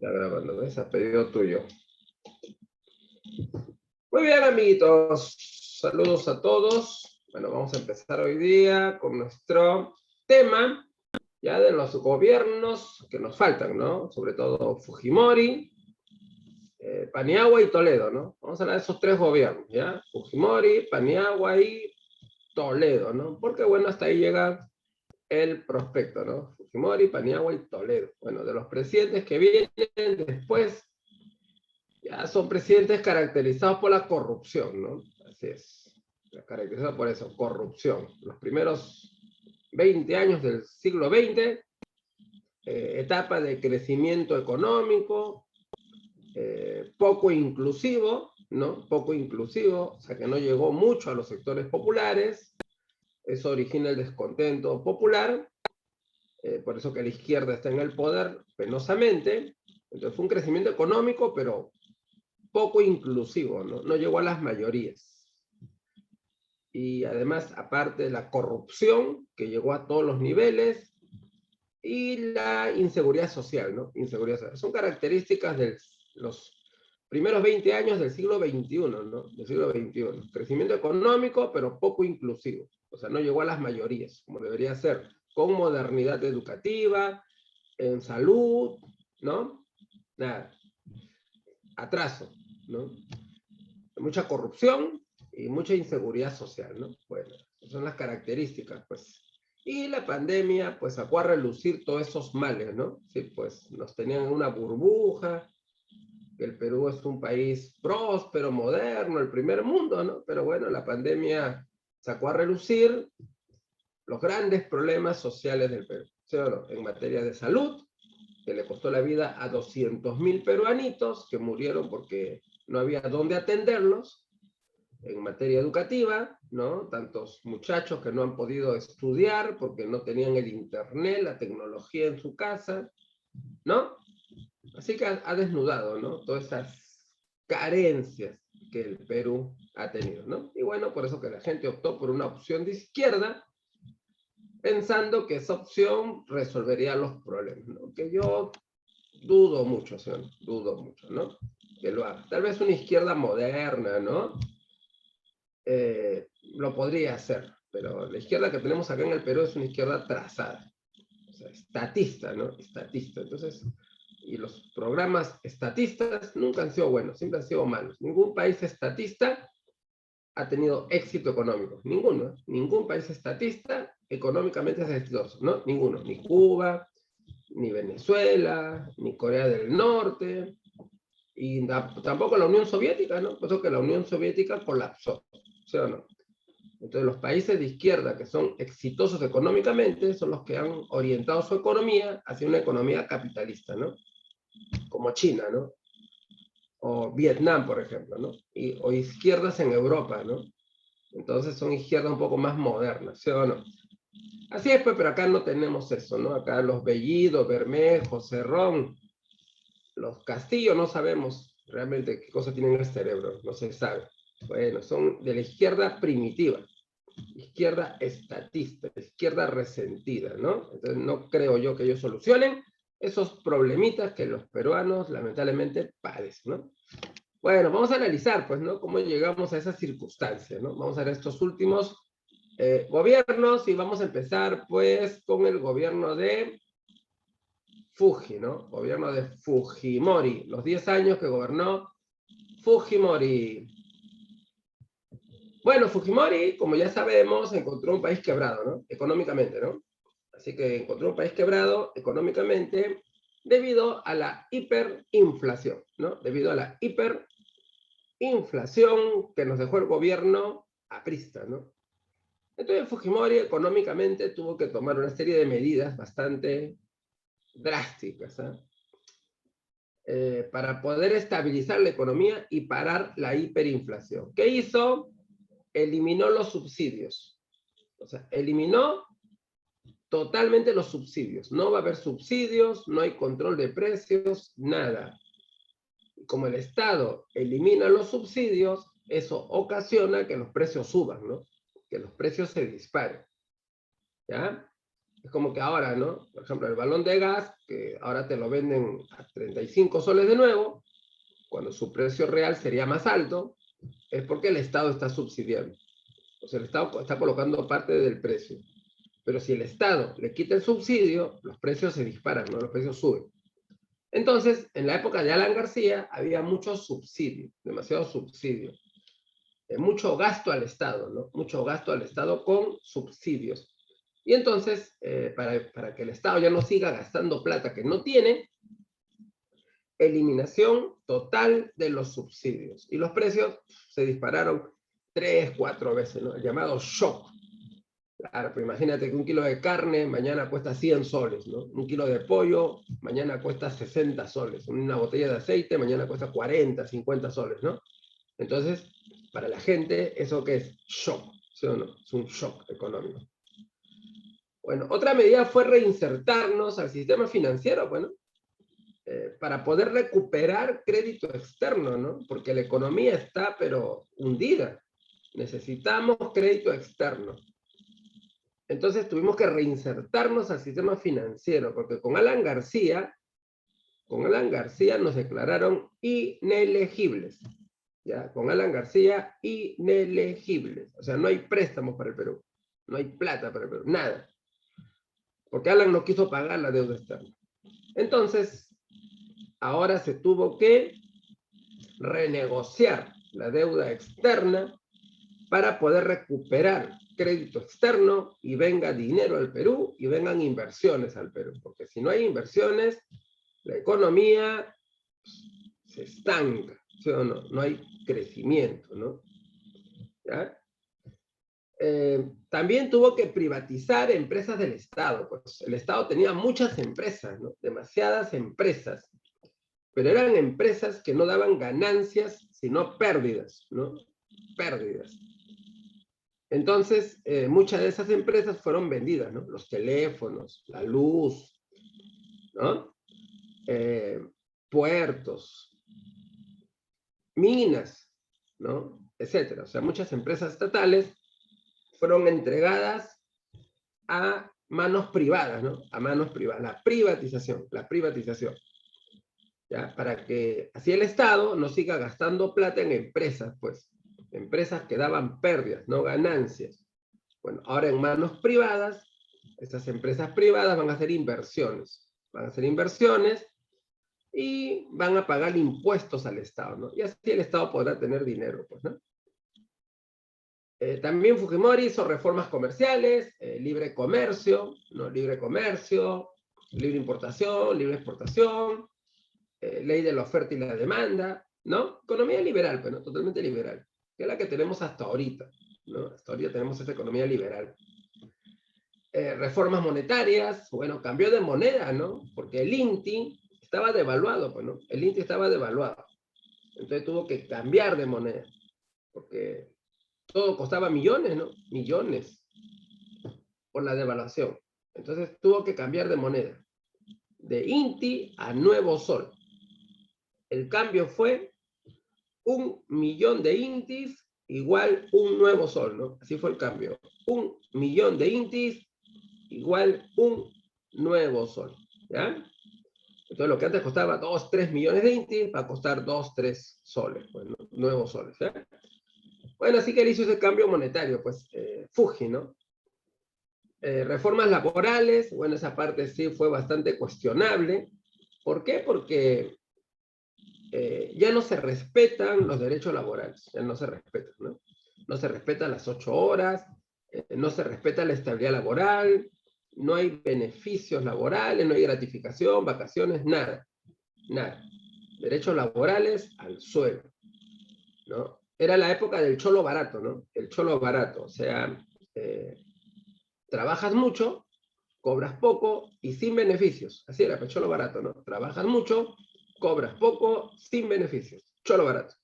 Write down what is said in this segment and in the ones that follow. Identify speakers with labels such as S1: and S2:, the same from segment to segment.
S1: Está grabando, ¿ves? A pedido tuyo. Muy bien, amiguitos. Saludos a todos. Bueno, vamos a empezar hoy día con nuestro tema, ya de los gobiernos que nos faltan, ¿no? Sobre todo Fujimori, Paniagua y Toledo, ¿no? Vamos a hablar de esos tres gobiernos, ¿ya? Fujimori, Paniagua y Toledo, ¿no? Porque, bueno, hasta ahí llega el prospecto, ¿no? Fujimori, Paniagua y Toledo. Bueno, de los presidentes que vienen después, ya son presidentes caracterizados por la corrupción, ¿no? Así es. Caracterizados por eso, corrupción. Los primeros 20 años del siglo XX, etapa de crecimiento económico, poco inclusivo, ¿no? Poco inclusivo, o sea que no llegó mucho a los sectores populares. Eso origina el descontento popular, por eso que la izquierda está en el poder penosamente. Entonces fue un crecimiento económico, pero poco inclusivo, ¿no? No llegó a las mayorías. Y además, aparte de la corrupción, que llegó a todos los niveles, y la inseguridad social, ¿no? Inseguridad social. Son características de los primeros 20 años del siglo XXI, ¿no? Del siglo XXI. Crecimiento económico, pero poco inclusivo. O sea, no llegó a las mayorías, como debería ser, con modernidad educativa, en salud, ¿no? Nada. Atraso, ¿no? Mucha corrupción y mucha inseguridad social, ¿no? Bueno, son las características, pues. Y la pandemia, pues, sacó a relucir todos esos males, ¿no? Sí, pues, nos tenían en una burbuja, que el Perú es un país próspero, moderno, el primer mundo, ¿no? Pero bueno, la pandemia sacó a relucir los grandes problemas sociales del Perú, ¿sí o no? En materia de salud, que le costó la vida a 200.000 peruanitos que murieron porque no había dónde atenderlos. En materia educativa, ¿no? Tantos muchachos que no han podido estudiar porque no tenían el internet, la tecnología en su casa, ¿no? Así que ha desnudado, ¿no? Todas esas carencias que el Perú ha tenido, ¿no? Y bueno, por eso que la gente optó por una opción de izquierda, pensando que esa opción resolvería los problemas, ¿no? Que yo dudo mucho, ¿sí? Dudo mucho, ¿no? Que lo haga. Tal vez una izquierda moderna, ¿no? Lo podría hacer, pero la izquierda que tenemos acá en el Perú es una izquierda trazada, o sea, estatista, ¿no? Estatista. Entonces, y los programas estatistas nunca han sido buenos, siempre han sido malos. Ningún país estatista ha tenido éxito económico, ninguno. Ningún país estatista económicamente es exitoso, ¿no? Ninguno, ni Cuba, ni Venezuela, ni Corea del Norte, y tampoco la Unión Soviética, ¿no? Por eso que la Unión Soviética colapsó, ¿sí o no? Entonces los países de izquierda que son exitosos económicamente son los que han orientado su economía hacia una economía capitalista, ¿no? Como China, ¿no? O Vietnam, por ejemplo, ¿no? O izquierdas en Europa, ¿no? Entonces son izquierdas un poco más modernas, ¿sí o no? Así es, pues, pero acá no tenemos eso, ¿no? Acá los Bellido, Bermejo, Cerrón, los Castillo, no sabemos realmente qué cosa tienen en el cerebro, no se sabe. Bueno, son de la izquierda primitiva, izquierda estatista, izquierda resentida, ¿no? Entonces no creo yo que ellos solucionen esos problemitas que los peruanos lamentablemente padecen, ¿no? Bueno, vamos a analizar, pues, ¿no? Cómo llegamos a esas circunstancias, ¿no? Vamos a ver estos últimos gobiernos y vamos a empezar, pues, con el gobierno de Fuji, ¿no? Gobierno de Fujimori, los 10 años que gobernó Fujimori. Bueno, Fujimori, como ya sabemos, encontró un país quebrado, ¿no? Económicamente, ¿no? Así que encontró un país quebrado económicamente debido a la hiperinflación, ¿no? Debido a la hiperinflación que nos dejó el gobierno aprista, ¿no? Entonces Fujimori económicamente tuvo que tomar una serie de medidas bastante drásticas, para poder estabilizar la economía y parar la hiperinflación. ¿Qué hizo? Eliminó los subsidios. O sea, eliminó totalmente los subsidios. No va a haber subsidios, no hay control de precios, nada. Como el Estado elimina los subsidios, eso ocasiona que los precios suban, ¿no? Que los precios se disparen. ¿Ya? Es como que ahora, ¿no? Por ejemplo, el balón de gas, que ahora te lo venden a 35 soles de nuevo, cuando su precio real sería más alto, es porque el Estado está subsidiando. O sea, el Estado está colocando parte del precio. Pero si el Estado le quita el subsidio, los precios se disparan, ¿no? Los precios suben. Entonces, en la época de Alan García, había mucho subsidio, demasiado subsidio. Mucho gasto al Estado, ¿no? Mucho gasto al Estado con subsidios. Y entonces, para que el Estado ya no siga gastando plata que no tiene, eliminación total de los subsidios. Y los precios se dispararon 3, 4 veces, ¿no? El llamado shock. Claro, pero imagínate que un kilo de carne mañana cuesta 100 soles, ¿no? Un kilo de pollo mañana cuesta 60 soles. Una botella de aceite mañana cuesta 40, 50 soles, ¿no? Entonces, para la gente, ¿eso qué es? Shock, ¿sí o no? Es un shock económico. Bueno, otra medida fue reinsertarnos al sistema financiero, bueno, para poder recuperar crédito externo, ¿no? Porque la economía está, pero hundida. Necesitamos crédito externo. Entonces tuvimos que reinsertarnos al sistema financiero, porque con Alan García nos declararon inelegibles. ¿Ya? Con Alan García, inelegibles. O sea, no hay préstamos para el Perú. No hay plata para el Perú, nada. Porque Alan no quiso pagar la deuda externa. Entonces, ahora se tuvo que renegociar la deuda externa para poder recuperar crédito externo y venga dinero al Perú y vengan inversiones al Perú. Porque si no hay inversiones, la economía se estanca, ¿sí o no? No hay crecimiento, ¿no? ¿Ya? También tuvo que privatizar empresas del Estado. Pues el Estado tenía muchas empresas, ¿no? Demasiadas empresas. Pero eran empresas que no daban ganancias, sino pérdidas, ¿no? Pérdidas. Entonces, muchas de esas empresas fueron vendidas, ¿no? Los teléfonos, la luz, ¿no? Puertos, minas, ¿no? Etcétera. O sea, muchas empresas estatales fueron entregadas a manos privadas, ¿no? A manos privadas. La privatización. ¿Ya? Para que así el Estado no siga gastando plata en empresas, pues. Empresas que daban pérdidas, no ganancias. Bueno, ahora en manos privadas, estas empresas privadas van a hacer inversiones. Van a hacer inversiones y van a pagar impuestos al Estado, ¿no? Y así el Estado podrá tener dinero, pues, ¿no? También Fujimori hizo reformas comerciales, libre comercio, ¿no? Libre comercio, libre importación, libre exportación, ley de la oferta y la demanda, ¿no? Economía liberal, pues, ¿no? Totalmente liberal, que es la que tenemos hasta ahorita, ¿no? Hasta ahorita tenemos esta economía liberal. Reformas monetarias, bueno, cambió de moneda, ¿no? Porque el INTI estaba devaluado, pues, ¿no? El INTI estaba devaluado. Entonces tuvo que cambiar de moneda, porque todo costaba millones, ¿no? Millones por la devaluación. Entonces tuvo que cambiar de moneda, de INTI a Nuevo Sol. El cambio fue 1.000.000 de INTIs igual un Nuevo Sol, ¿no? Así fue el cambio. 1.000.000 de INTIs igual un Nuevo Sol, ¿ya? Entonces lo que antes costaba 2, 3 millones de INTIs va a costar 2, 3 soles, pues, ¿no? Nuevos soles, ¿ya? Bueno, así que él hizo ese cambio monetario, pues, Fuji, ¿no? Reformas laborales, bueno, esa parte sí fue bastante cuestionable. ¿Por qué? Porque ya no se respetan los derechos laborales, ya no se respetan, ¿no? No se respetan las 8 horas, no se respeta la estabilidad laboral, no hay beneficios laborales, no hay gratificación, vacaciones, nada, nada. Derechos laborales al suelo, ¿no? Era la época del cholo barato, ¿no? El cholo barato, o sea, trabajas mucho, cobras poco y sin beneficios. Así era, pues cholo barato, ¿no? Trabajas mucho, cobras poco, sin beneficios. Cholo barato.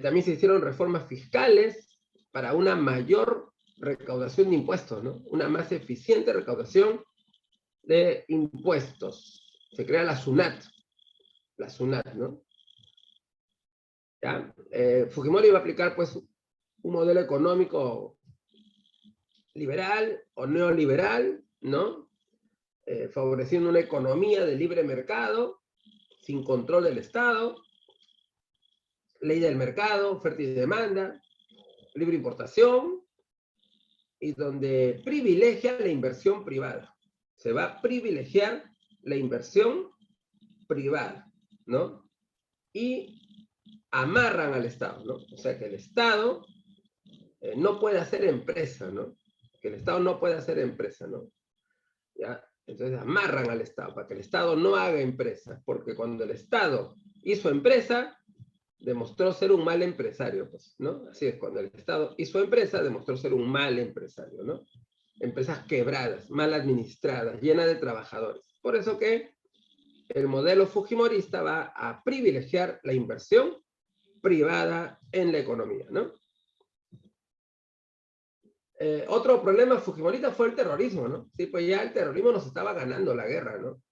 S1: También se hicieron reformas fiscales para una mayor recaudación de impuestos, ¿no? Una más eficiente recaudación de impuestos. Se crea la SUNAT, ¿no? ¿Ya? Fujimori iba a aplicar, pues, un modelo económico liberal o neoliberal, ¿no? Favoreciendo una economía de libre mercado, sin control del Estado, ley del mercado, oferta y demanda, libre importación, y donde privilegia la inversión privada. Se va a privilegiar la inversión privada, ¿no? Y amarran al Estado, ¿no? O sea que el Estado no puede hacer empresa, ¿no? Que el Estado no puede hacer empresa, ¿no? ¿Ya? Entonces amarran al Estado para que el Estado no haga empresa, porque cuando el Estado hizo empresa, demostró ser un mal empresario, pues, ¿no? Así es, cuando el Estado hizo empresa, demostró ser un mal empresario, ¿no? Empresas quebradas, mal administradas, llenas de trabajadores. Por eso que el modelo fujimorista va a privilegiar la inversión privada en la economía, ¿no? Otro problema fujimorista fue el terrorismo, ¿no? Sí, pues ya el terrorismo nos estaba ganando la guerra, ¿no?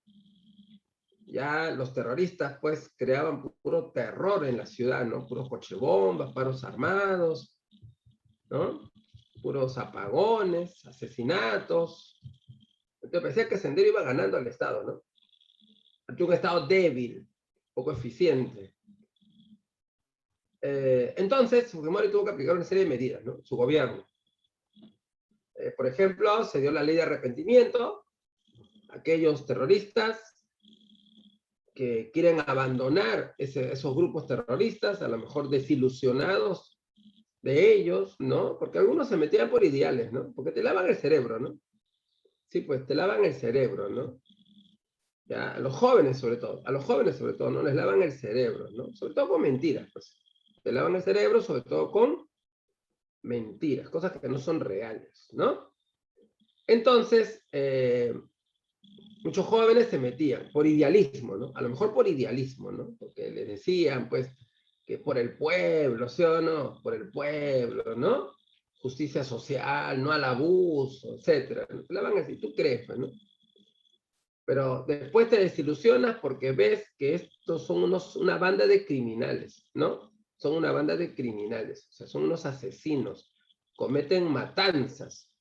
S1: Ya los terroristas, pues, creaban puro terror en la ciudad, ¿no? Puros cochebombas, paros armados, ¿no? Puros apagones, asesinatos. Entonces parecía que Sendero iba ganando al Estado, ¿no? Ante un Estado débil, poco eficiente. Entonces, Fujimori tuvo que aplicar una serie de medidas, ¿no? Su gobierno. Por ejemplo, se dio la ley de arrepentimiento. Aquellos terroristas que quieren abandonar esos grupos terroristas, a lo mejor desilusionados de ellos, ¿no? Porque algunos se metían por ideales, ¿no? Porque te lavan el cerebro, ¿no? Sí, pues te lavan el cerebro, ¿no? Ya, a los jóvenes sobre todo, ¿no? Les lavan el cerebro, ¿no? Sobre todo con mentiras, pues. Te lavan el cerebro sobre todo con mentiras, cosas que no son reales, ¿no? Entonces, muchos jóvenes se metían por idealismo, ¿no? A lo mejor por idealismo, ¿no? Porque les decían, pues, que por el pueblo, ¿sí o no? Por el pueblo, ¿no? Justicia social, no al abuso, etcétera. Te la van a decir, tú crees, pues, ¿no? Pero después te desilusionas porque ves que estos son una banda de criminales, ¿no? Son una banda de criminales, o sea, son unos asesinos, cometen matanzas,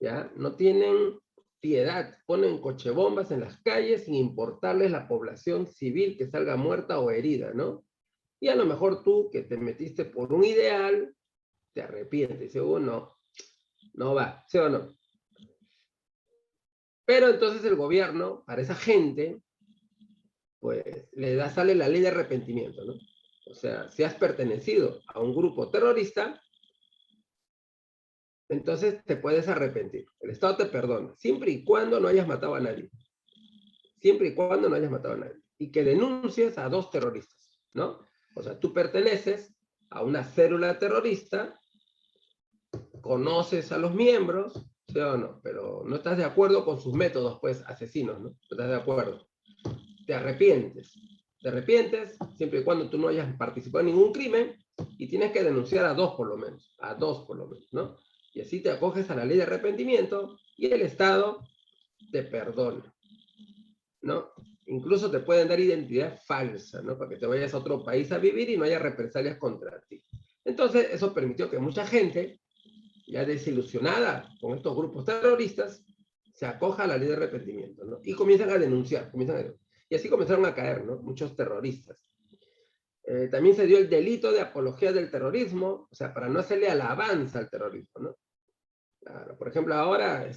S1: ¿ya? No tienen piedad, ponen cochebombas en las calles sin importarles la población civil que salga muerta o herida, ¿no? Y a lo mejor tú, que te metiste por un ideal, te arrepientes, dices, no, no va, ¿sí o no? Pero entonces el gobierno, para esa gente, pues sale la ley de arrepentimiento, ¿no? O sea, si has pertenecido a un grupo terrorista, entonces te puedes arrepentir. El Estado te perdona, siempre y cuando no hayas matado a nadie. Siempre y cuando no hayas matado a nadie. Y que denuncies a 2 terroristas, ¿no? O sea, tú perteneces a una célula terrorista, conoces a los miembros, ¿sí o no? Pero no estás de acuerdo con sus métodos, pues, asesinos, ¿no? No estás de acuerdo. Te arrepientes, siempre y cuando tú no hayas participado en ningún crimen, y tienes que denunciar a 2 por lo menos, ¿no? Y así te acoges a la ley de arrepentimiento y el Estado te perdona, ¿no? Incluso te pueden dar identidad falsa, ¿no? Para que te vayas a otro país a vivir y no haya represalias contra ti. Entonces, eso permitió que mucha gente, ya desilusionada con estos grupos terroristas, se acoja a la ley de arrepentimiento, ¿no? Y comienzan a denunciar, y así comenzaron a caer, ¿no? Muchos terroristas. También se dio el delito de apología del terrorismo, o sea, para no hacerle alabanza al terrorismo, ¿no? Claro, por ejemplo, ahora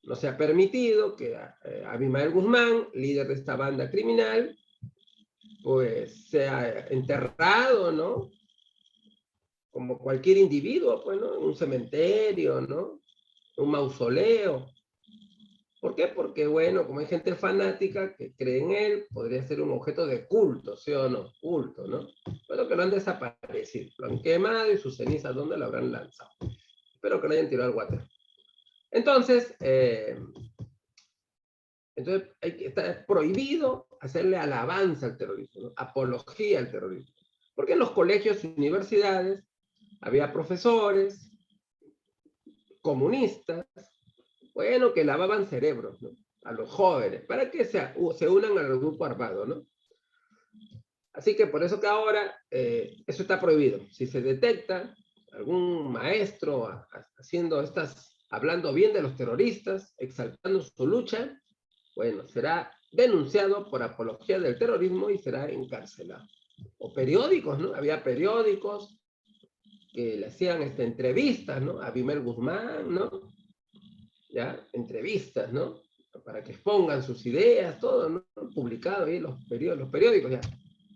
S1: no se ha permitido que Abimael Guzmán, líder de esta banda criminal, pues sea enterrado, ¿no? Como cualquier individuo, pues, ¿no? En un cementerio, ¿no? Un mausoleo. ¿Por qué? Porque, bueno, como hay gente fanática que cree en él, podría ser un objeto de culto, ¿sí o no? Culto, ¿no? Pero que lo han desaparecido, lo han quemado y sus cenizas, ¿dónde lo habrán lanzado? Espero que lo hayan tirado al water. Entonces, está prohibido hacerle alabanza al terrorismo, ¿no? Apología al terrorismo. Porque en los colegios y universidades había profesores comunistas, bueno, que lavaban cerebros, ¿no? A los jóvenes, para que se unan al grupo armado, ¿no? Así que por eso que ahora eso está prohibido. Si se detecta algún maestro hablando bien de los terroristas, exaltando su lucha, bueno, será denunciado por apología del terrorismo y será encarcelado. O periódicos, ¿no? Había periódicos que le hacían entrevistas, ¿no? A Abimel Guzmán, ¿no? ¿Ya? Entrevistas, ¿no? Para que expongan sus ideas, todo, ¿no? Publicado ahí los periódicos, ya.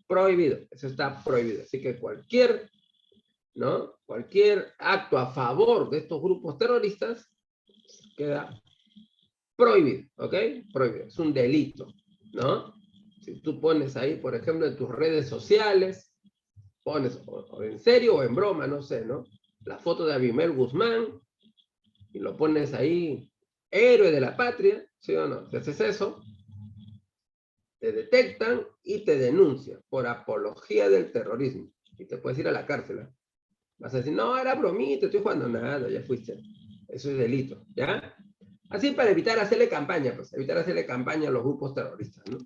S1: Prohibido, eso está prohibido. Así que cualquier, ¿no? Cualquier acto a favor de estos grupos terroristas queda prohibido, ¿ok? Prohibido, es un delito, ¿no? Si tú pones ahí, por ejemplo, en tus redes sociales, pones o en serio o en broma, no sé, ¿no? La foto de Abimel Guzmán y lo pones ahí, héroe de la patria, ¿sí o no? Si haces eso, te detectan y te denuncian por apología del terrorismo y te puedes ir a la cárcel, ¿eh? Vas a decir, no, era bromita, estoy jugando nada, ya fuiste. Eso es delito, ¿ya? Así para evitar hacerle campaña, pues, evitar hacerle campaña a los grupos terroristas, ¿no?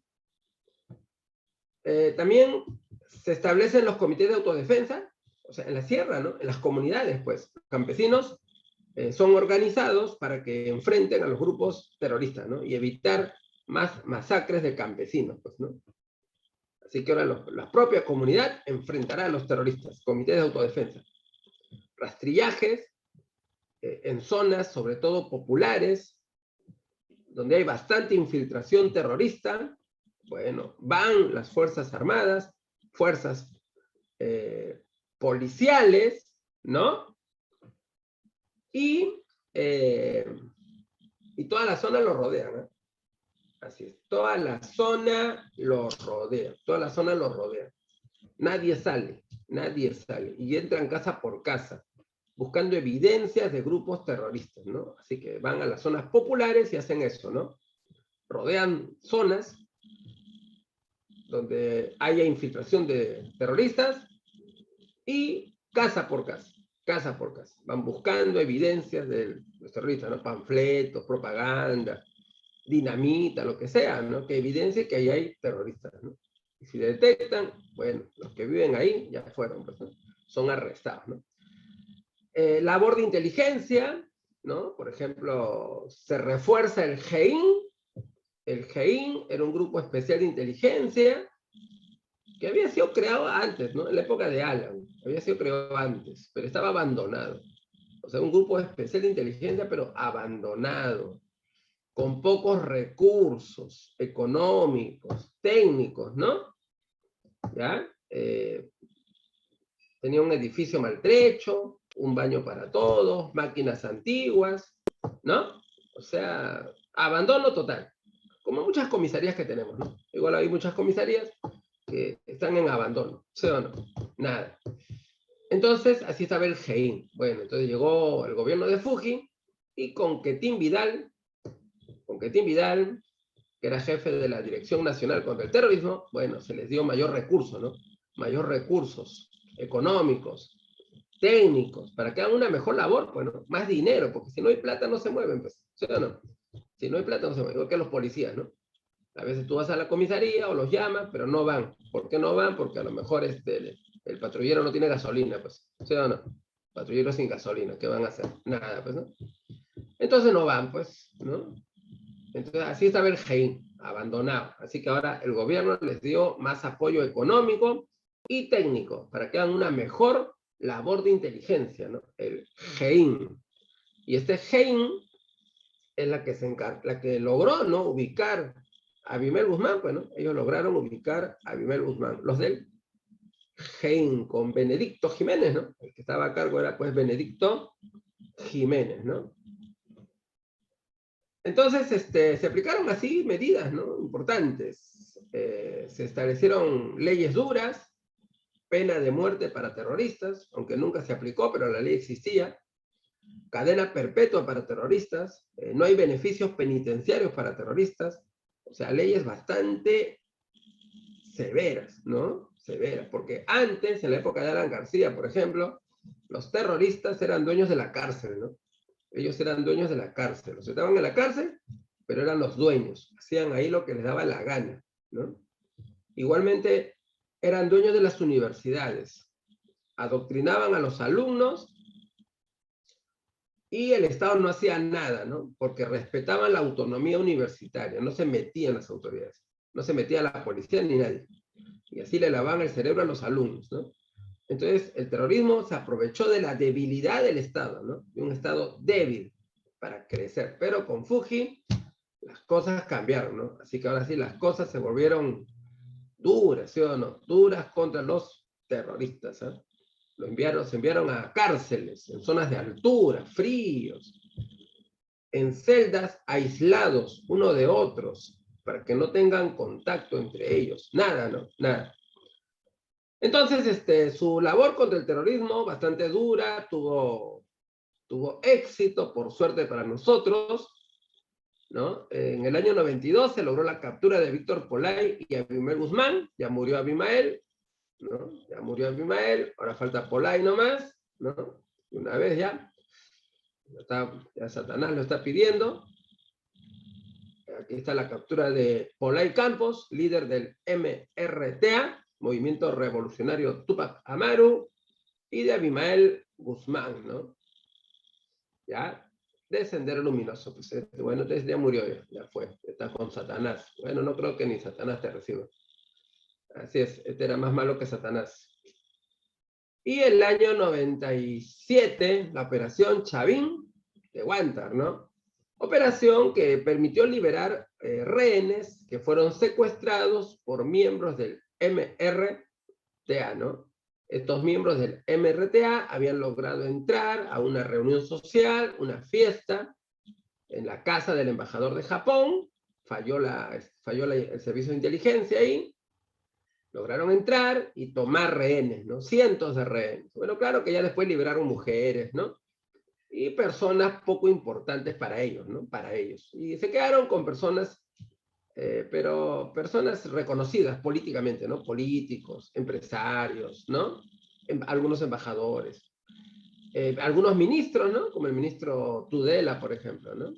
S1: También se establecen los comités de autodefensa, o sea, en la sierra, ¿no? En las comunidades, pues, campesinos son organizados para que enfrenten a los grupos terroristas, ¿no? Y evitar más masacres de campesinos, pues, ¿no? Así que ahora la propia comunidad enfrentará a los terroristas, comités de autodefensa. Rastrillajes en zonas, sobre todo populares, donde hay bastante infiltración terrorista. Bueno, van las Fuerzas Armadas, fuerzas policiales, ¿no? Y toda la zona lo rodea, ¿no? Así es, toda la zona lo rodea, toda la zona lo rodea. Nadie sale, y entran casa por casa, buscando evidencias de grupos terroristas, ¿no? Así que van a las zonas populares y hacen eso, ¿no? Rodean zonas donde haya infiltración de terroristas y casa por casa, casa por casa. Van buscando evidencias de los terroristas, ¿no? Panfletos, propaganda, dinamita, lo que sea, ¿no? Que evidencie que ahí hay terroristas, ¿no? Y si detectan, bueno, los que viven ahí ya fueron, pues, ¿no? Son arrestados, ¿no? Labor de inteligencia, ¿no? Por ejemplo, se refuerza el GEIN. El GEIN era un grupo especial de inteligencia que había sido creado antes, ¿no? En la época de Alan, había sido creado antes, pero estaba abandonado. O sea, un grupo especial de inteligencia, pero abandonado, con pocos recursos económicos, técnicos, ¿no? ¿Ya? Tenía un edificio maltrecho, un baño para todos, máquinas antiguas, ¿no? O sea, abandono total. Como muchas comisarías que tenemos, ¿no? Igual hay muchas comisarías que están en abandono, ¿sí o no? Nada. Entonces, así estaba el GEIN. Bueno, entonces llegó el gobierno de Fuji y con Quetín Vidal, que era jefe de la Dirección Nacional contra el Terrorismo, bueno, se les dio mayor recurso, ¿no? Mayor recursos económicos, técnicos, para que hagan una mejor labor, bueno, más dinero, porque si no hay plata no se mueven, pues, ¿sí o no? Si no hay plata no se mueven, igual que los policías, ¿no? A veces tú vas a la comisaría o los llamas, pero no van. ¿Por qué no van? Porque a lo mejor el patrullero no tiene gasolina, pues, ¿sí o no? Patrullero sin gasolina, ¿qué van a hacer? Nada, pues, ¿no? Entonces no van, pues, ¿no? Entonces así estaba el GEIN, abandonado. Así que ahora el gobierno les dio más apoyo económico y técnico para que hagan una mejor labor de inteligencia, ¿no? El GEIN. Y este GEIN es la que logró, ¿no? Ubicar a Abimel Guzmán, pues, ¿no? Ellos lograron ubicar a Abimel Guzmán. Los del GEIN con Benedicto Jiménez, ¿no? El que estaba a cargo era, pues, Benedicto Jiménez, ¿no? Entonces, se aplicaron así medidas, ¿no? Importantes. Se establecieron leyes duras, pena de muerte para terroristas, aunque nunca se aplicó, pero la ley existía. Cadena perpetua para terroristas. No hay beneficios penitenciarios para terroristas. O sea, leyes bastante severas, ¿no? Severas, porque antes, en la época de Alan García, por ejemplo, los terroristas eran dueños de la cárcel, ¿no? Ellos eran dueños de la cárcel, o sea, estaban en la cárcel, pero eran los dueños, hacían ahí lo que les daba la gana, ¿no? Igualmente, eran dueños de las universidades, adoctrinaban a los alumnos Y el Estado no hacía nada, ¿no? Porque respetaban la autonomía universitaria, no se metían las autoridades, no se metía la policía ni nadie. Y así le lavaban el cerebro a los alumnos, ¿no? Entonces, el terrorismo se aprovechó de la debilidad del Estado, ¿no? De un Estado débil para crecer. Pero con Fuji, las cosas cambiaron, ¿no? Así que ahora sí, las cosas se volvieron duras, ¿sí o no? Duras contra los terroristas, ¿eh? Se enviaron a cárceles, en zonas de altura, fríos, en celdas aislados uno de otros, para que no tengan contacto entre ellos. Nada, ¿no? Nada. Entonces, su labor contra el terrorismo, bastante dura, tuvo éxito, por suerte para nosotros, ¿no? En el año 92 se logró la captura de Víctor Polay y Abimael Guzmán. Ya murió Abimael, ¿no? Ya murió Abimael, ahora falta Polay nomás, ¿no? Una vez ya, ya Satanás lo está pidiendo. Aquí está la captura de Polay Campos, líder del MRTA, Movimiento Revolucionario Túpac Amaru, y de Abimael Guzmán, ¿no? Ya, de Sendero Luminoso, pues bueno, entonces ya murió, ya fue, está con Satanás. Bueno, no creo que ni Satanás te reciba. Así es, este era más malo que Satanás. Y el año 97, la operación Chavín de Huántar, ¿no? Operación que permitió liberar rehenes que fueron secuestrados por miembros del MRTA, ¿no? Estos miembros del MRTA habían logrado entrar a una reunión social, una fiesta, en la casa del embajador de Japón. Falló el servicio de inteligencia ahí. Lograron entrar y tomar rehenes, ¿no? Cientos de rehenes. Bueno, claro que ya después liberaron mujeres, ¿no? Y personas poco importantes para ellos, ¿no? Para ellos. Y se quedaron con personas, pero personas reconocidas políticamente, ¿no? Políticos, empresarios, ¿no? Algunos embajadores. Algunos ministros, ¿no? Como el ministro Tudela, por ejemplo, ¿no?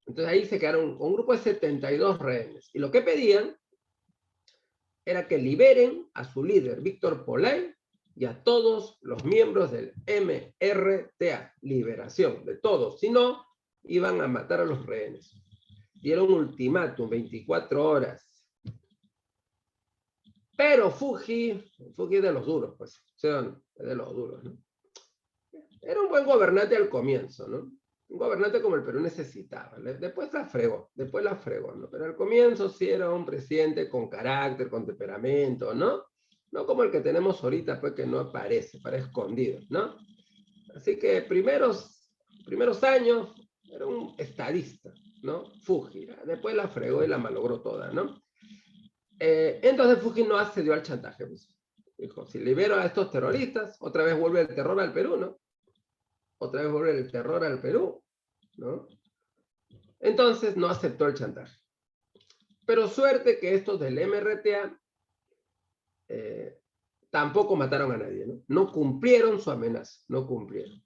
S1: Entonces ahí se quedaron con un grupo de 72 rehenes. Y lo que pedían era que liberen a su líder, Víctor Polay, y a todos los miembros del MRTA. Liberación de todos. Si no, iban a matar a los rehenes. Dieron un ultimátum, 24 horas. Pero Fuji es de los duros, pues. Son de los duros, ¿no? Era un buen gobernante al comienzo, ¿no? Un gobernante como el Perú necesitaba. Después la fregó, ¿no? Pero al comienzo sí era un presidente con carácter, con temperamento, ¿no? No como el que tenemos ahorita, pues que no aparece, para escondido, ¿no? Así que primeros años era un estadista, ¿no? Fuji. Después la fregó y la malogró toda, ¿no? Entonces Fuji no accedió al chantaje, pues. Dijo, si libero a estos terroristas, otra vez vuelve el terror al Perú, ¿no? Otra vez vuelve el terror al Perú, ¿no? Entonces no aceptó el chantaje. Pero suerte que estos del MRTA tampoco mataron a nadie, ¿no? No cumplieron su amenaza, no cumplieron.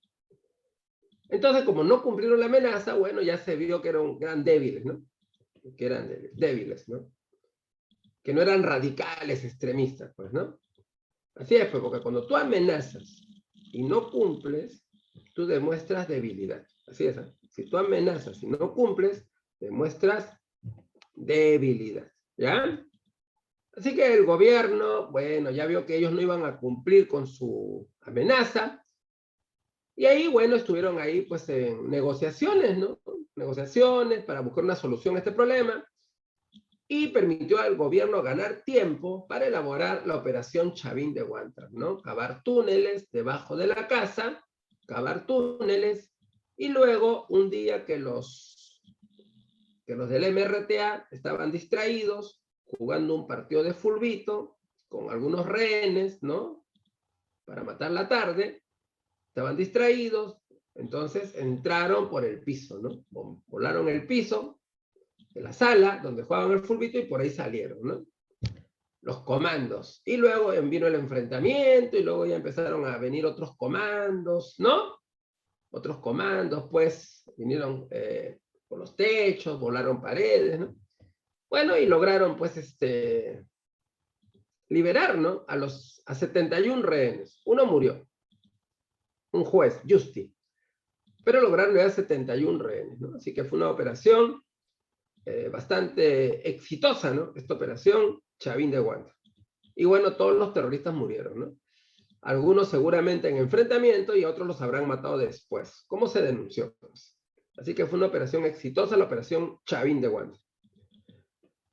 S1: Entonces, como no cumplieron la amenaza, bueno, ya se vio que eran débiles, ¿no? Que eran débiles, ¿no? Que no eran radicales, extremistas, pues, ¿no? Así es, pues, porque cuando tú amenazas y no cumples, tú demuestras debilidad. Así es, ¿eh? Si tú amenazas y no cumples, demuestras debilidad, ¿ya? Así que el gobierno, bueno, ya vio que ellos no iban a cumplir con su amenaza, y ahí, bueno, estuvieron ahí, pues, en negociaciones, ¿no? Negociaciones para buscar una solución a este problema, y permitió al gobierno ganar tiempo para elaborar la operación Chavín de Huántar, ¿no? Cavar túneles debajo de la casa, cavar túneles, y luego, un día que los del MRTA estaban distraídos, jugando un partido de fulbito, con algunos rehenes, ¿no? Para matar la tarde, estaban distraídos, entonces entraron por el piso, ¿no? Volaron el piso de la sala donde jugaban el fulbito y por ahí salieron, ¿no? Los comandos. Y luego vino el enfrentamiento y luego ya empezaron a venir otros comandos, ¿no? Otros comandos, pues, vinieron por los techos, volaron paredes, ¿no? Bueno, y lograron, pues, liberar, ¿no? A 71 rehenes. Uno murió. Un juez, Justi. pero lograron liberar 71 rehenes, ¿no? Así que fue una operación bastante exitosa, ¿no? Esta operación Chavín de Guanta. Y bueno, todos los terroristas murieron, ¿no? Algunos seguramente en enfrentamiento y otros los habrán matado después. ¿Cómo se denunció? Así que fue una operación exitosa, la operación Chavín de Guanta.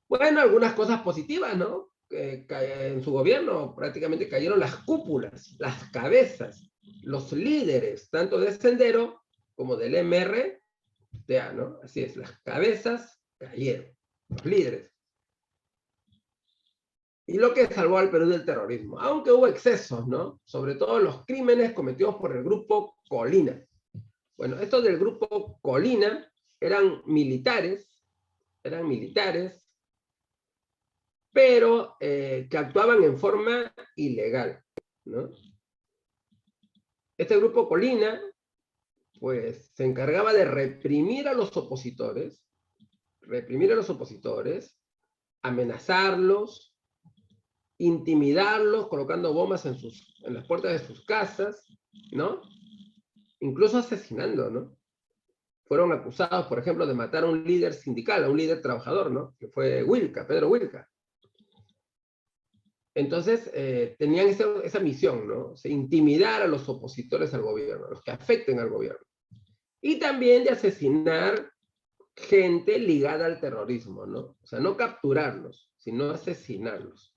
S1: Bueno, algunas cosas positivas, ¿no? En su gobierno prácticamente cayeron las cúpulas, las cabezas, los líderes, tanto de Sendero como del MRTA, ¿no? Así es, las cabezas cayeron, los líderes. Y lo que salvó al Perú del terrorismo, aunque hubo excesos, ¿no? Sobre todo los crímenes cometidos por el grupo Colina. Bueno, estos del grupo Colina eran militares, pero que actuaban en forma ilegal, ¿no? Este grupo Colina, pues, se encargaba de reprimir a los opositores, amenazarlos, intimidarlos, colocando bombas en las puertas de sus casas, ¿no? Incluso asesinando, ¿no? Fueron acusados, por ejemplo, de matar a un líder sindical, a un líder trabajador, ¿no? Que fue Wilca, Pedro Wilca. Entonces, tenían esa misión, ¿no? O sea, intimidar a los opositores al gobierno, a los que afecten al gobierno. Y también de asesinar gente ligada al terrorismo, ¿no? O sea, no capturarlos, sino asesinarlos.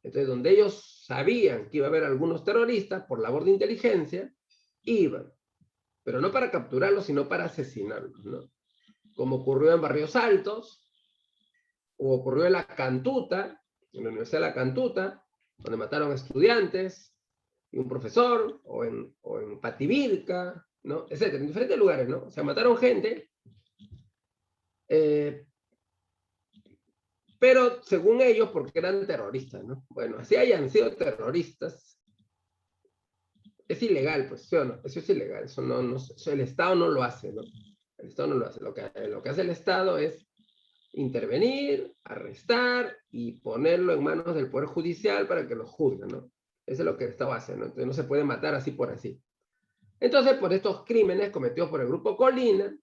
S1: Entonces, donde ellos sabían que iba a haber algunos terroristas, por labor de inteligencia, iban. Pero no para capturarlos, sino para asesinarlos, ¿no? Como ocurrió en Barrios Altos, o ocurrió en La Cantuta, en la Universidad de La Cantuta, donde mataron estudiantes y un profesor, o en Pativilca, ¿no? Etcétera, en diferentes lugares, ¿no? O sea, mataron gente, pero según ellos, porque eran terroristas, ¿no? Bueno, así hayan sido terroristas, es ilegal, pues, ¿sí o no? Eso es ilegal, eso el Estado no lo hace, ¿no? El Estado no lo hace. Lo que hace el Estado es intervenir, arrestar y ponerlo en manos del Poder Judicial para que lo juzguen, ¿no? Eso es lo que el Estado hace, ¿no? Entonces no se puede matar así por así. Entonces, por estos crímenes cometidos por el grupo Colina,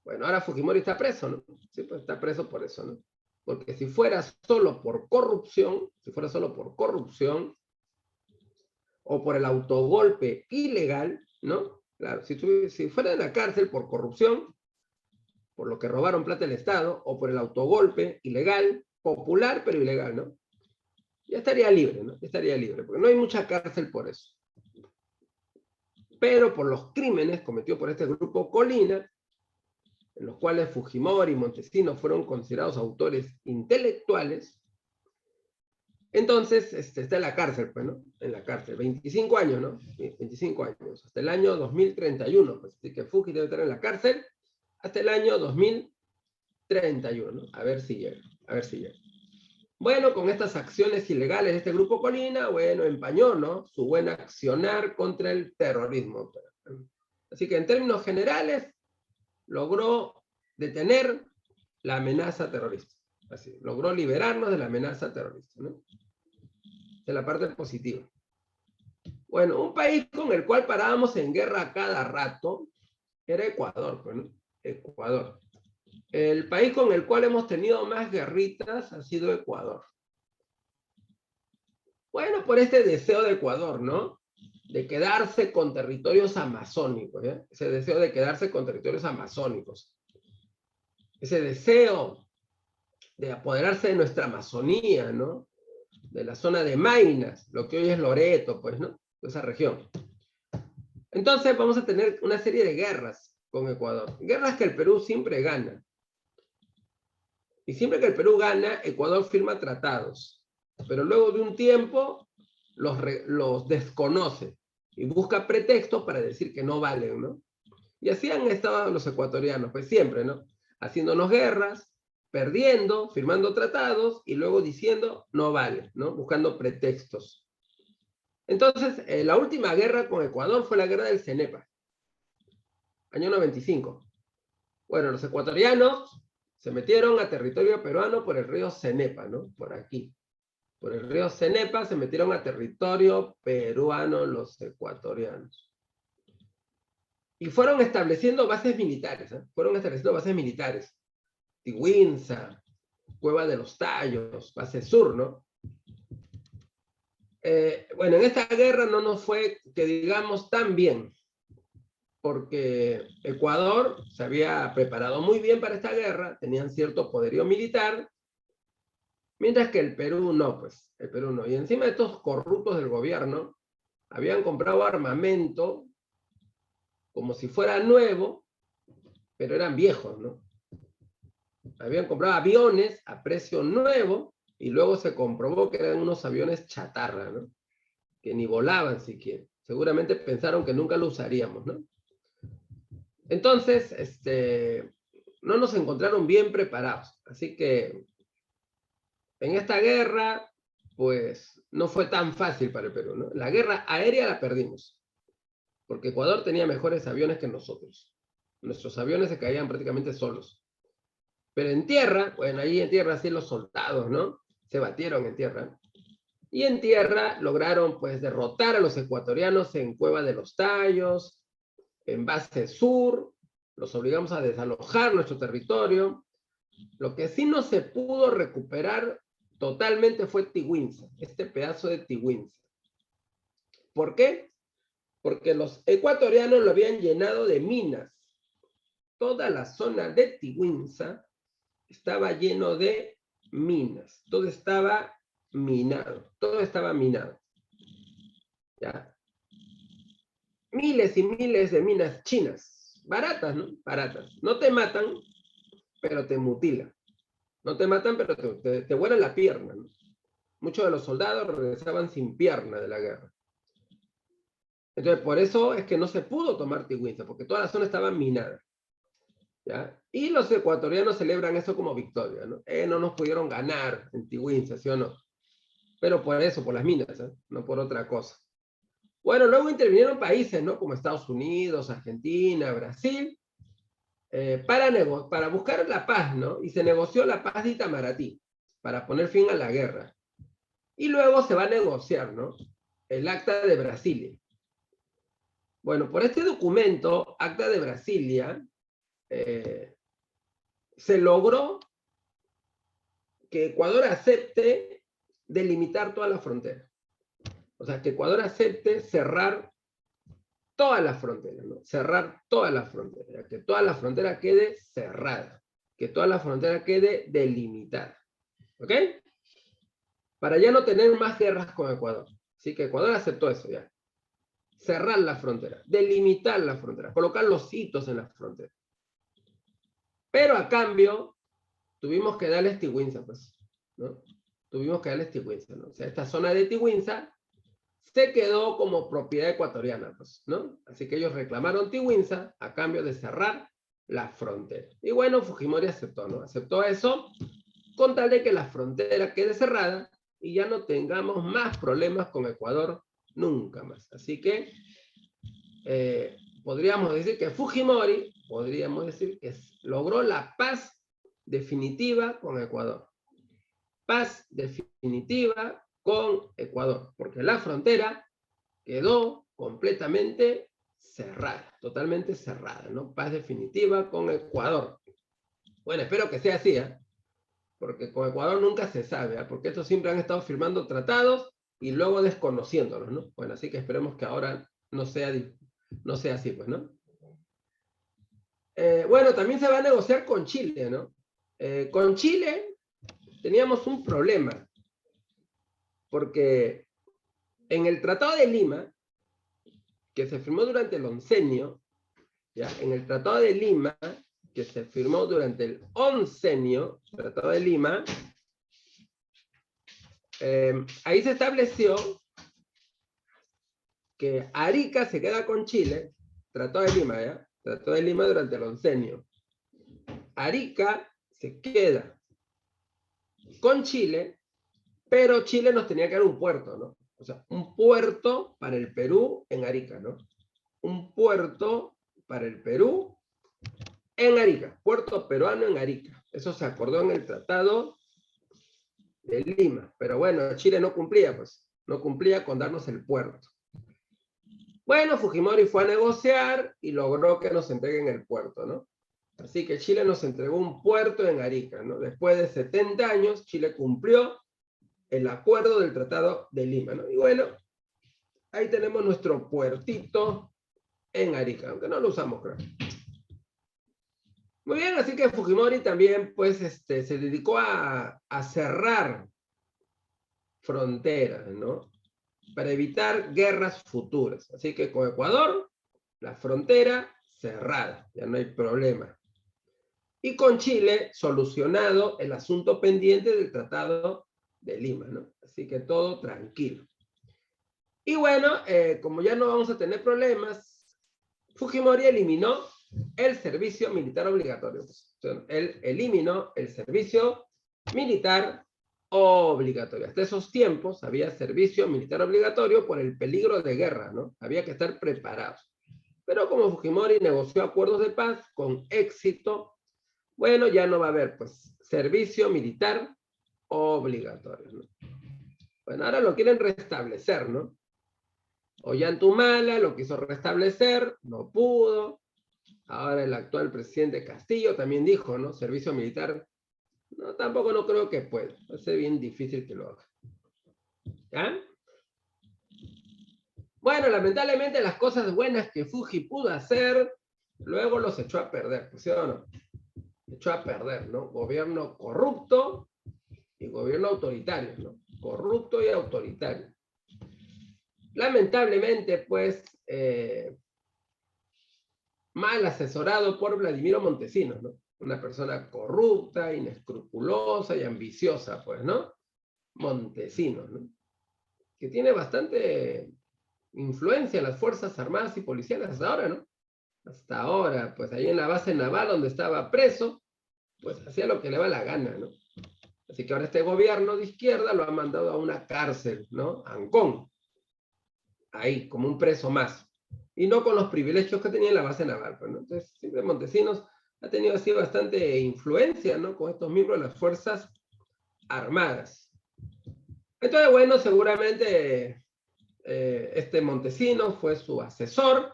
S1: bueno, ahora Fujimori está preso, ¿no? Sí, pues está preso por eso, ¿no? Porque si fuera solo por corrupción, o por el autogolpe ilegal, ¿no? Claro, si fuera en la cárcel por corrupción, por lo que robaron plata del Estado, o por el autogolpe ilegal, popular pero ilegal, ¿no? Ya estaría libre, ¿no? Ya estaría libre, porque no hay mucha cárcel por eso. Pero por los crímenes cometidos por este grupo Colina, en los cuales Fujimori y Montesinos fueron considerados autores intelectuales, entonces está en la cárcel, pues, ¿no? En la cárcel, 25 años, ¿no? 25 años, hasta el año 2031, pues, así que Fuji debe estar en la cárcel hasta el año 2031, ¿no? A ver si llega. Bueno, con estas acciones ilegales de este grupo Colina, bueno, empañó, ¿no? Su buen accionar contra el terrorismo. Así que en términos generales, logró detener la amenaza terrorista. Así, logró liberarnos de la amenaza terrorista, ¿no? De la parte positiva. Bueno, un país con el cual parábamos en guerra cada rato era Ecuador, pues, ¿no? Ecuador. El país con el cual hemos tenido más guerritas ha sido Ecuador. Bueno, por este deseo de Ecuador, ¿no? De quedarse con territorios amazónicos, ¿eh? Ese deseo de quedarse con territorios amazónicos. Ese deseo de apoderarse de nuestra Amazonía, ¿no? De la zona de Maynas, lo que hoy es Loreto, pues, ¿no? Esa región. Entonces vamos a tener una serie de guerras con Ecuador. Guerras que el Perú siempre gana. Y siempre que el Perú gana, Ecuador firma tratados. Pero luego de un tiempo los desconoce y busca pretextos para decir que no valen, ¿no? Y así han estado los ecuatorianos, pues siempre, ¿no? Haciéndonos guerras, perdiendo, firmando tratados y luego diciendo no vale, ¿no? Buscando pretextos. Entonces, la última guerra con Ecuador fue la guerra del Cenepa, año 95. Bueno, los ecuatorianos se metieron a territorio peruano por el río Cenepa, ¿no? Por aquí. Por el río Cenepa se metieron a territorio peruano los ecuatorianos. Y fueron estableciendo bases militares, ¿eh? Fueron estableciendo bases militares. Tiwinza, Cueva de los Tallos, base sur, ¿no? Bueno, en esta guerra no nos fue, que digamos, tan bien, porque Ecuador se había preparado muy bien para esta guerra, tenían cierto poderío militar, mientras que el Perú no, pues, el Perú no. Y encima estos corruptos del gobierno habían comprado armamento como si fuera nuevo, pero eran viejos, ¿no? Habían comprado aviones a precio nuevo y luego se comprobó que eran unos aviones chatarra, ¿no? Que ni volaban siquiera. Seguramente pensaron que nunca lo usaríamos, ¿no? Entonces, no nos encontraron bien preparados. Así que en esta guerra, pues, no fue tan fácil para el Perú, ¿no? La guerra aérea la perdimos, porque Ecuador tenía mejores aviones que nosotros. Nuestros aviones se caían prácticamente solos. Pero en tierra, bueno, ahí en tierra sí los soldados, ¿no? Se batieron en tierra. Y en tierra lograron, pues, derrotar a los ecuatorianos en Cueva de los Tallos, en base sur, los obligamos a desalojar nuestro territorio. Lo que sí no se pudo recuperar totalmente fue Tiwinza, este pedazo de Tiwinza. ¿Por qué? Porque los ecuatorianos lo habían llenado de minas. Toda la zona de Tiwinza estaba lleno de minas. Todo estaba minado. Todo estaba minado. ¿Ya? Miles y miles de minas chinas. Baratas, ¿no? Baratas. No te matan, pero te mutilan. No te matan, pero te vuelan la pierna, ¿no? Muchos de los soldados regresaban sin pierna de la guerra. Entonces, por eso es que no se pudo tomar Tiwinza, porque toda la zona estaba minada. ¿Ya? Y los ecuatorianos celebran eso como victoria, ¿no? No nos pudieron ganar en Tiwinza, ¿sí o no? Pero por eso, por las minas, ¿eh? No por otra cosa. Bueno, luego intervinieron países, ¿no? Como Estados Unidos, Argentina, Brasil, para buscar la paz, ¿no? Y se negoció la paz de Itamaraty, para poner fin a la guerra. Y luego se va a negociar, ¿no? El Acta de Brasilia. Bueno, por este documento, Acta de Brasilia, se logró que Ecuador acepte delimitar toda la frontera. O sea, que Ecuador acepte cerrar toda la frontera, ¿no? Cerrar toda la frontera, que toda la frontera quede cerrada, que toda la frontera quede delimitada. ¿Ok? Para ya no tener más guerras con Ecuador. Así que Ecuador aceptó eso ya. Cerrar la frontera, delimitar la frontera, colocar los hitos en la frontera. Pero a cambio, tuvimos que darles Tiwinza, pues, ¿no? Tuvimos que darles Tiwinza, ¿no? O sea, esta zona de Tiwinza se quedó como propiedad ecuatoriana, pues, ¿no? Así que ellos reclamaron Tiwinza a cambio de cerrar la frontera. Y bueno, Fujimori aceptó, ¿no? Aceptó eso con tal de que la frontera quede cerrada y ya no tengamos más problemas con Ecuador nunca más. Así que podríamos decir que Fujimori, podríamos decir que logró la paz definitiva con Ecuador. Paz definitiva con Ecuador, porque la frontera quedó completamente cerrada, totalmente cerrada, ¿no? Paz definitiva con Ecuador. Bueno, espero que sea así, ¿eh? Porque con Ecuador nunca se sabe, ¿eh? Porque estos siempre han estado firmando tratados y luego desconociéndolos, ¿no? Bueno, así que esperemos que ahora no sea así, pues, ¿no? Bueno, también se va a negociar con Chile, ¿no? Con Chile teníamos un problema, porque en el Tratado de Lima, que se firmó durante el oncenio, ¿ya? En el Tratado de Lima, que se firmó durante el oncenio, Tratado de Lima, ahí se estableció que Arica se queda con Chile, Tratado de Lima, ¿ya? Tratado de Lima durante el oncenio. Arica se queda con Chile, pero Chile nos tenía que dar un puerto, ¿no? O sea, un puerto para el Perú en Arica, ¿no? Un puerto para el Perú en Arica, puerto peruano en Arica. Eso se acordó en el Tratado de Lima. Pero bueno, Chile no cumplía, pues, no cumplía con darnos el puerto. Bueno, Fujimori fue a negociar y logró que nos entreguen el puerto, ¿no? Así que Chile nos entregó un puerto en Arica, ¿no? Después de 70 años, Chile cumplió el acuerdo del Tratado de Lima, ¿no? Y bueno, ahí tenemos nuestro puertito en Arica, aunque no lo usamos, creo. Muy bien, así que Fujimori también, pues, se dedicó a cerrar fronteras, ¿no? Para evitar guerras futuras. Así que con Ecuador, la frontera cerrada, ya no hay problema. Y con Chile, solucionado el asunto pendiente del Tratado de Lima, ¿no? Así que todo tranquilo. Y bueno, como ya no vamos a tener problemas, Fujimori eliminó el servicio militar obligatorio. Él eliminó el servicio militar obligatorio. Hasta esos tiempos había servicio militar obligatorio por el peligro de guerra, ¿no? Había que estar preparados. Pero como Fujimori negoció acuerdos de paz con éxito, bueno, ya no va a haber, pues, servicio militar obligatorio, ¿no? Bueno, ahora lo quieren restablecer, ¿no? Ollantumala lo quiso restablecer, no pudo. Ahora el actual presidente Castillo también dijo, ¿no? Servicio militar, no, tampoco no creo que pueda. Va a ser bien difícil que lo haga. ¿Ya? Bueno, lamentablemente las cosas buenas que Fuji pudo hacer, luego los echó a perder, ¿sí o no? Echó a perder, ¿no? Gobierno corrupto y gobierno autoritario, ¿no? Corrupto y autoritario. Lamentablemente, pues, mal asesorado por Vladimiro Montesinos, ¿no? Una persona corrupta, inescrupulosa y ambiciosa, pues, ¿no? Montesinos, ¿no? Que tiene bastante influencia en las Fuerzas Armadas y Policiales hasta ahora, ¿no? Hasta ahora, pues ahí en la base naval donde estaba preso, pues hacía lo que le va la gana, ¿no? Así que ahora este gobierno de izquierda lo ha mandado a una cárcel, ¿no? Ancón. Ahí, como un preso más. Y no con los privilegios que tenía en la base naval, pues, ¿no? Entonces, siempre Montesinos ha tenido así bastante influencia, ¿no? Con estos miembros de las Fuerzas Armadas. Entonces, bueno, seguramente este Montesinos fue su asesor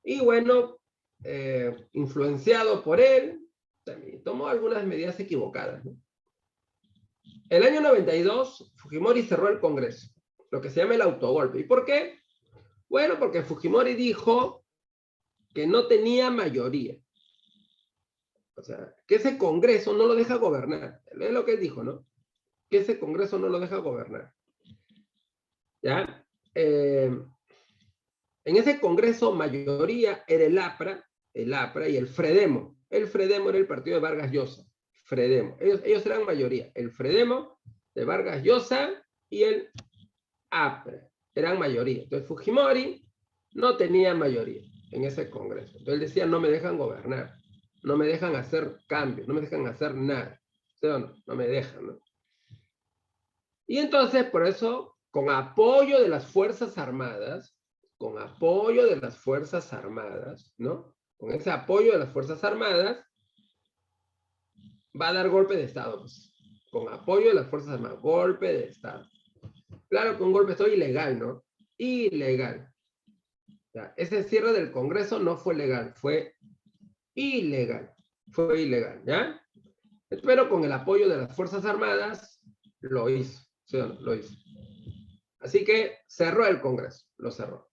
S1: y, bueno, influenciado por él, también tomó algunas medidas equivocadas, ¿no? El año 92, Fujimori cerró el Congreso, lo que se llama el autogolpe. ¿Y por qué? Bueno, porque Fujimori dijo que no tenía mayoría. O sea, que ese Congreso no lo deja gobernar. Es lo que él dijo, ¿no? Que ese Congreso no lo deja gobernar. ¿Ya? En ese Congreso mayoría era el APRA y el Fredemo. El Fredemo era el partido de Vargas Llosa. Fredemo. Ellos eran mayoría. El Fredemo de Vargas Llosa y el APRA eran mayoría. Entonces Fujimori no tenía mayoría en ese Congreso. Entonces él decía, no me dejan gobernar, no me dejan hacer cambios, no me dejan hacer nada. ¿Sí o no? No me dejan, ¿no? Y entonces, por eso, con apoyo de las Fuerzas Armadas, ¿no? Con ese apoyo de las Fuerzas Armadas, va a dar golpe de Estado, pues. Con apoyo de las Fuerzas Armadas, golpe de Estado. Claro que un golpe de Estado ilegal, ¿no? Ilegal. O sea, ese cierre del Congreso no fue legal, fue ilegal. Fue ilegal, ¿ya? Pero con el apoyo de las Fuerzas Armadas, lo hizo. ¿Sí o no? Lo hizo. Así que cerró el Congreso, lo cerró.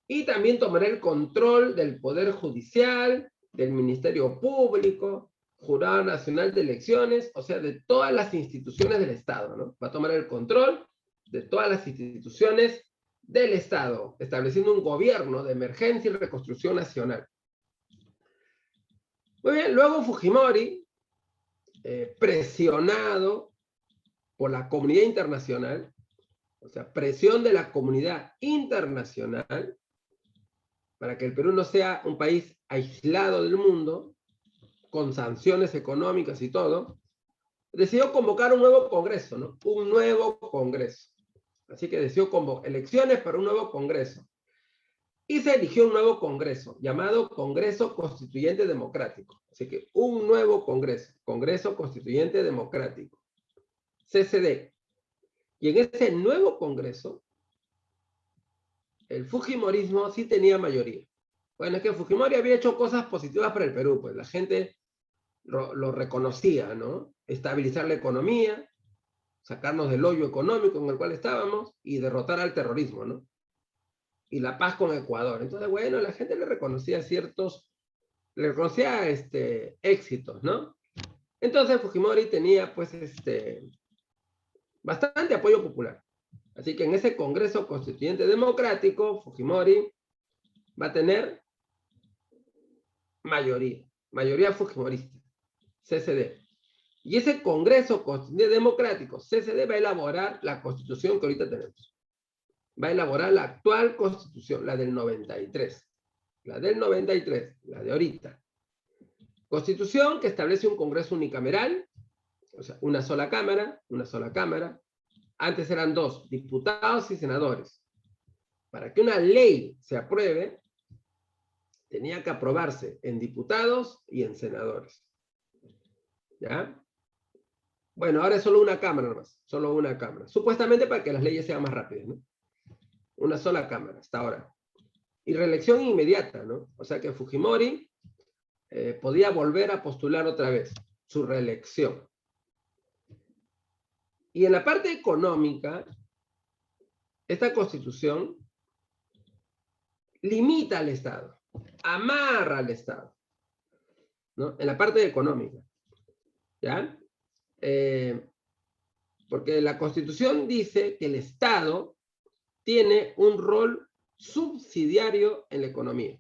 S1: Y también tomará el control del Poder Judicial, del Ministerio Público, Jurado Nacional de Elecciones, o sea, de todas las instituciones del Estado, ¿no? Va a tomar el control de todas las instituciones del Estado, estableciendo un gobierno de emergencia y reconstrucción nacional. Muy bien, luego Fujimori, presionado por la comunidad internacional, o sea, presión de la comunidad internacional, para que el Perú no sea un país aislado del mundo, con sanciones económicas y todo, decidió convocar un nuevo Congreso, ¿no? Un nuevo Congreso. Así que decidió convocar elecciones para un nuevo Congreso. Y se eligió un nuevo Congreso, llamado Congreso Constituyente Democrático. Así que un nuevo Congreso, Congreso Constituyente Democrático, CCD. Y en ese nuevo Congreso el fujimorismo sí tenía mayoría. Bueno, es que Fujimori había hecho cosas positivas para el Perú, pues la gente lo reconocía, ¿no? Estabilizar la economía, sacarnos del hoyo económico en el cual estábamos y derrotar al terrorismo, ¿no? Y la paz con Ecuador. Entonces, bueno, la gente le reconocía éxitos, ¿no? Entonces Fujimori tenía, pues, bastante apoyo popular. Así que en ese Congreso Constituyente Democrático, Fujimori va a tener mayoría fujimorista, CCD. Y ese Congreso Constituyente Democrático, CCD, va a elaborar la constitución que ahorita tenemos. Va a elaborar la actual constitución, la del 93. La del 93, la de ahorita. Constitución que establece un Congreso unicameral, o sea, una sola cámara. Antes eran 2, diputados y senadores. Para que una ley se apruebe, tenía que aprobarse en diputados y en senadores. ¿Ya? Bueno, ahora es solo una cámara nomás, solo una cámara. Supuestamente para que las leyes sean más rápidas, ¿no? Una sola cámara, hasta ahora. Y reelección inmediata, ¿no? O sea que Fujimori podía volver a postular otra vez su reelección. Y en la parte económica, esta constitución limita al Estado, amarra al Estado, ¿no? En la parte económica, ¿ya? Porque la Constitución dice que el Estado tiene un rol subsidiario en la economía.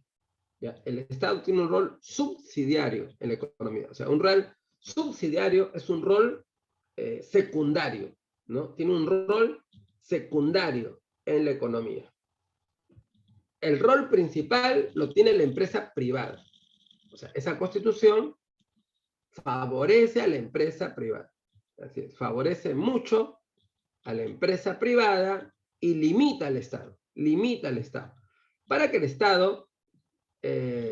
S1: ¿Ya? El Estado tiene un rol subsidiario en la economía. O sea, un rol subsidiario es un rol secundario, ¿no? Tiene un rol secundario en la economía. El rol principal lo tiene la empresa privada. O sea, esa Constitución favorece a la empresa privada. Así es, favorece mucho a la empresa privada y limita al Estado. Limita al Estado. Para que el Estado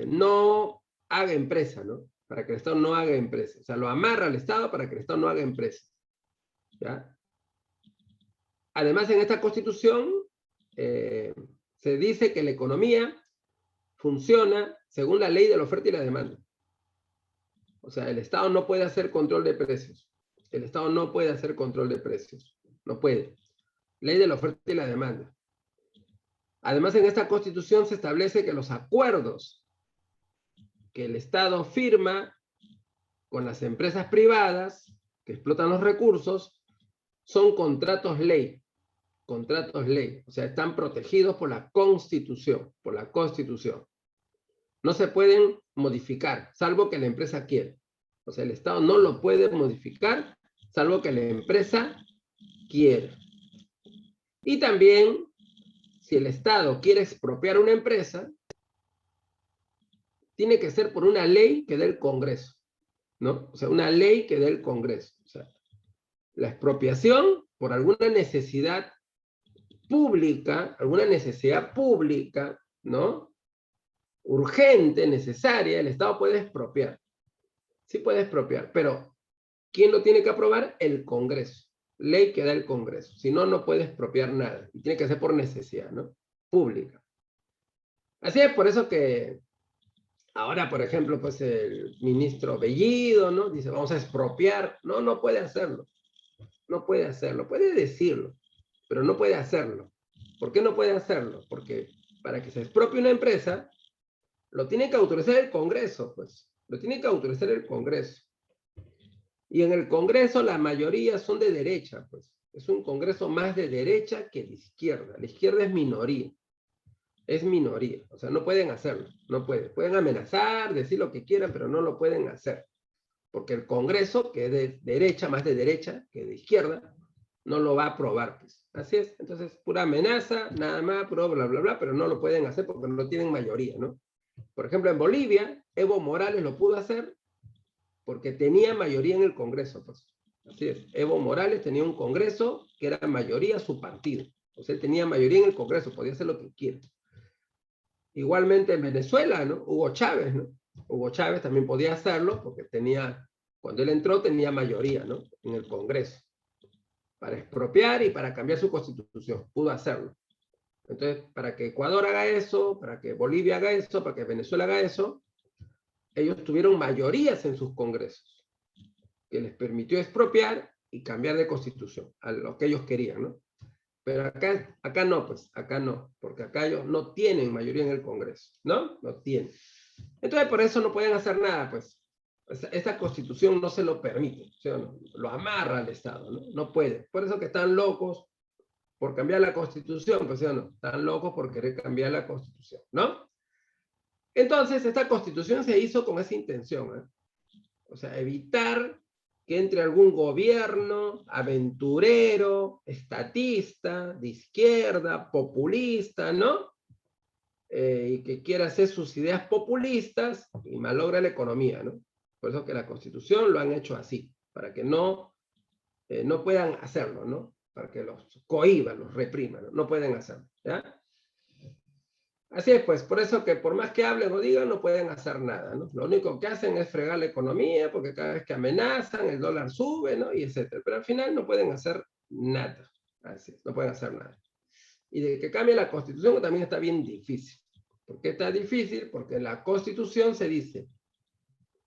S1: no haga empresa, ¿no? Para que el Estado no haga empresa. O sea, lo amarra al Estado para que el Estado no haga empresa. ¿Ya? Además, en esta Constitución se dice que la economía funciona según la ley de la oferta y la demanda. O sea, el Estado no puede hacer control de precios. El Estado no puede hacer control de precios. No puede. Ley de la oferta y la demanda. Además, en esta Constitución se establece que los acuerdos que el Estado firma con las empresas privadas que explotan los recursos son contratos ley. Contratos ley. O sea, están protegidos por la Constitución. Por la Constitución. No se pueden modificar, salvo que la empresa quiera. O sea, el Estado no lo puede modificar, salvo que la empresa quiera. Y también, si el Estado quiere expropiar una empresa, tiene que ser por una ley que dé el Congreso, ¿no? O sea, una ley que dé el Congreso. O sea, la expropiación por alguna necesidad pública, ¿no? Urgente, necesaria, el Estado puede expropiar. Sí puede expropiar, pero ¿quién lo tiene que aprobar? El Congreso. Ley que da el Congreso. Si no, no puede expropiar nada. Y tiene que ser por necesidad, ¿no? Pública. Así es, por eso que ahora, por ejemplo, pues el ministro Bellido, ¿no? Dice, vamos a expropiar. No, no puede hacerlo. No puede hacerlo. Puede decirlo, pero no puede hacerlo. ¿Por qué no puede hacerlo? Porque para que se expropie una empresa, lo tiene que autorizar el Congreso, pues. Lo tiene que autorizar el Congreso. Y en el Congreso la mayoría son de derecha, pues. Es un Congreso más de derecha que de izquierda. La izquierda es minoría. Es minoría. O sea, no pueden hacerlo. No pueden. Pueden amenazar, decir lo que quieran, pero no lo pueden hacer. Porque el Congreso, que es de derecha, más de derecha que de izquierda, no lo va a aprobar, pues. Así es. Entonces, pura amenaza, nada más, puro bla, bla, bla, pero no lo pueden hacer porque no tienen mayoría, ¿no? Por ejemplo, en Bolivia, Evo Morales lo pudo hacer porque tenía mayoría en el Congreso, pues. Así es. Evo Morales tenía un Congreso que era mayoría su partido. O sea, tenía mayoría en el Congreso, podía hacer lo que quiera. Igualmente en Venezuela, ¿no? Hugo Chávez, ¿no? Hugo Chávez también podía hacerlo porque tenía, cuando él entró, tenía mayoría, ¿no? En el Congreso. Para expropiar y para cambiar su constitución. Pudo hacerlo. Entonces, para que Ecuador haga eso, para que Bolivia haga eso, para que Venezuela haga eso, ellos tuvieron mayorías en sus congresos, que les permitió expropiar y cambiar de constitución, a lo que ellos querían, ¿no? Pero acá no, pues, acá no, porque acá ellos no tienen mayoría en el Congreso, ¿no? No tienen. Entonces, por eso no pueden hacer nada, pues. Esta constitución no se lo permite, ¿sí o no? Lo amarra al Estado, ¿no? No puede. Por eso que están locos por cambiar la constitución, pues, ¿sí o no? Están locos por querer cambiar la constitución, ¿no? Entonces, esta constitución se hizo con esa intención, ¿eh? O sea, evitar que entre algún gobierno aventurero, estatista, de izquierda, populista, ¿no? Y que quiera hacer sus ideas populistas y malogra la economía, ¿no? Por eso que la Constitución lo han hecho así, para que no puedan hacerlo, ¿no? Para que los cohíban, los repriman, ¿no? No pueden hacerlo, ¿ya? Así es, pues, por eso que por más que hablen o digan, no pueden hacer nada, ¿no? Lo único que hacen es fregar la economía, porque cada vez que amenazan, el dólar sube, ¿no? Y etcétera. Pero al final no pueden hacer nada. Así es, no pueden hacer nada. Y de que cambie la Constitución también está bien difícil. ¿Por qué está difícil? Porque en la Constitución se dice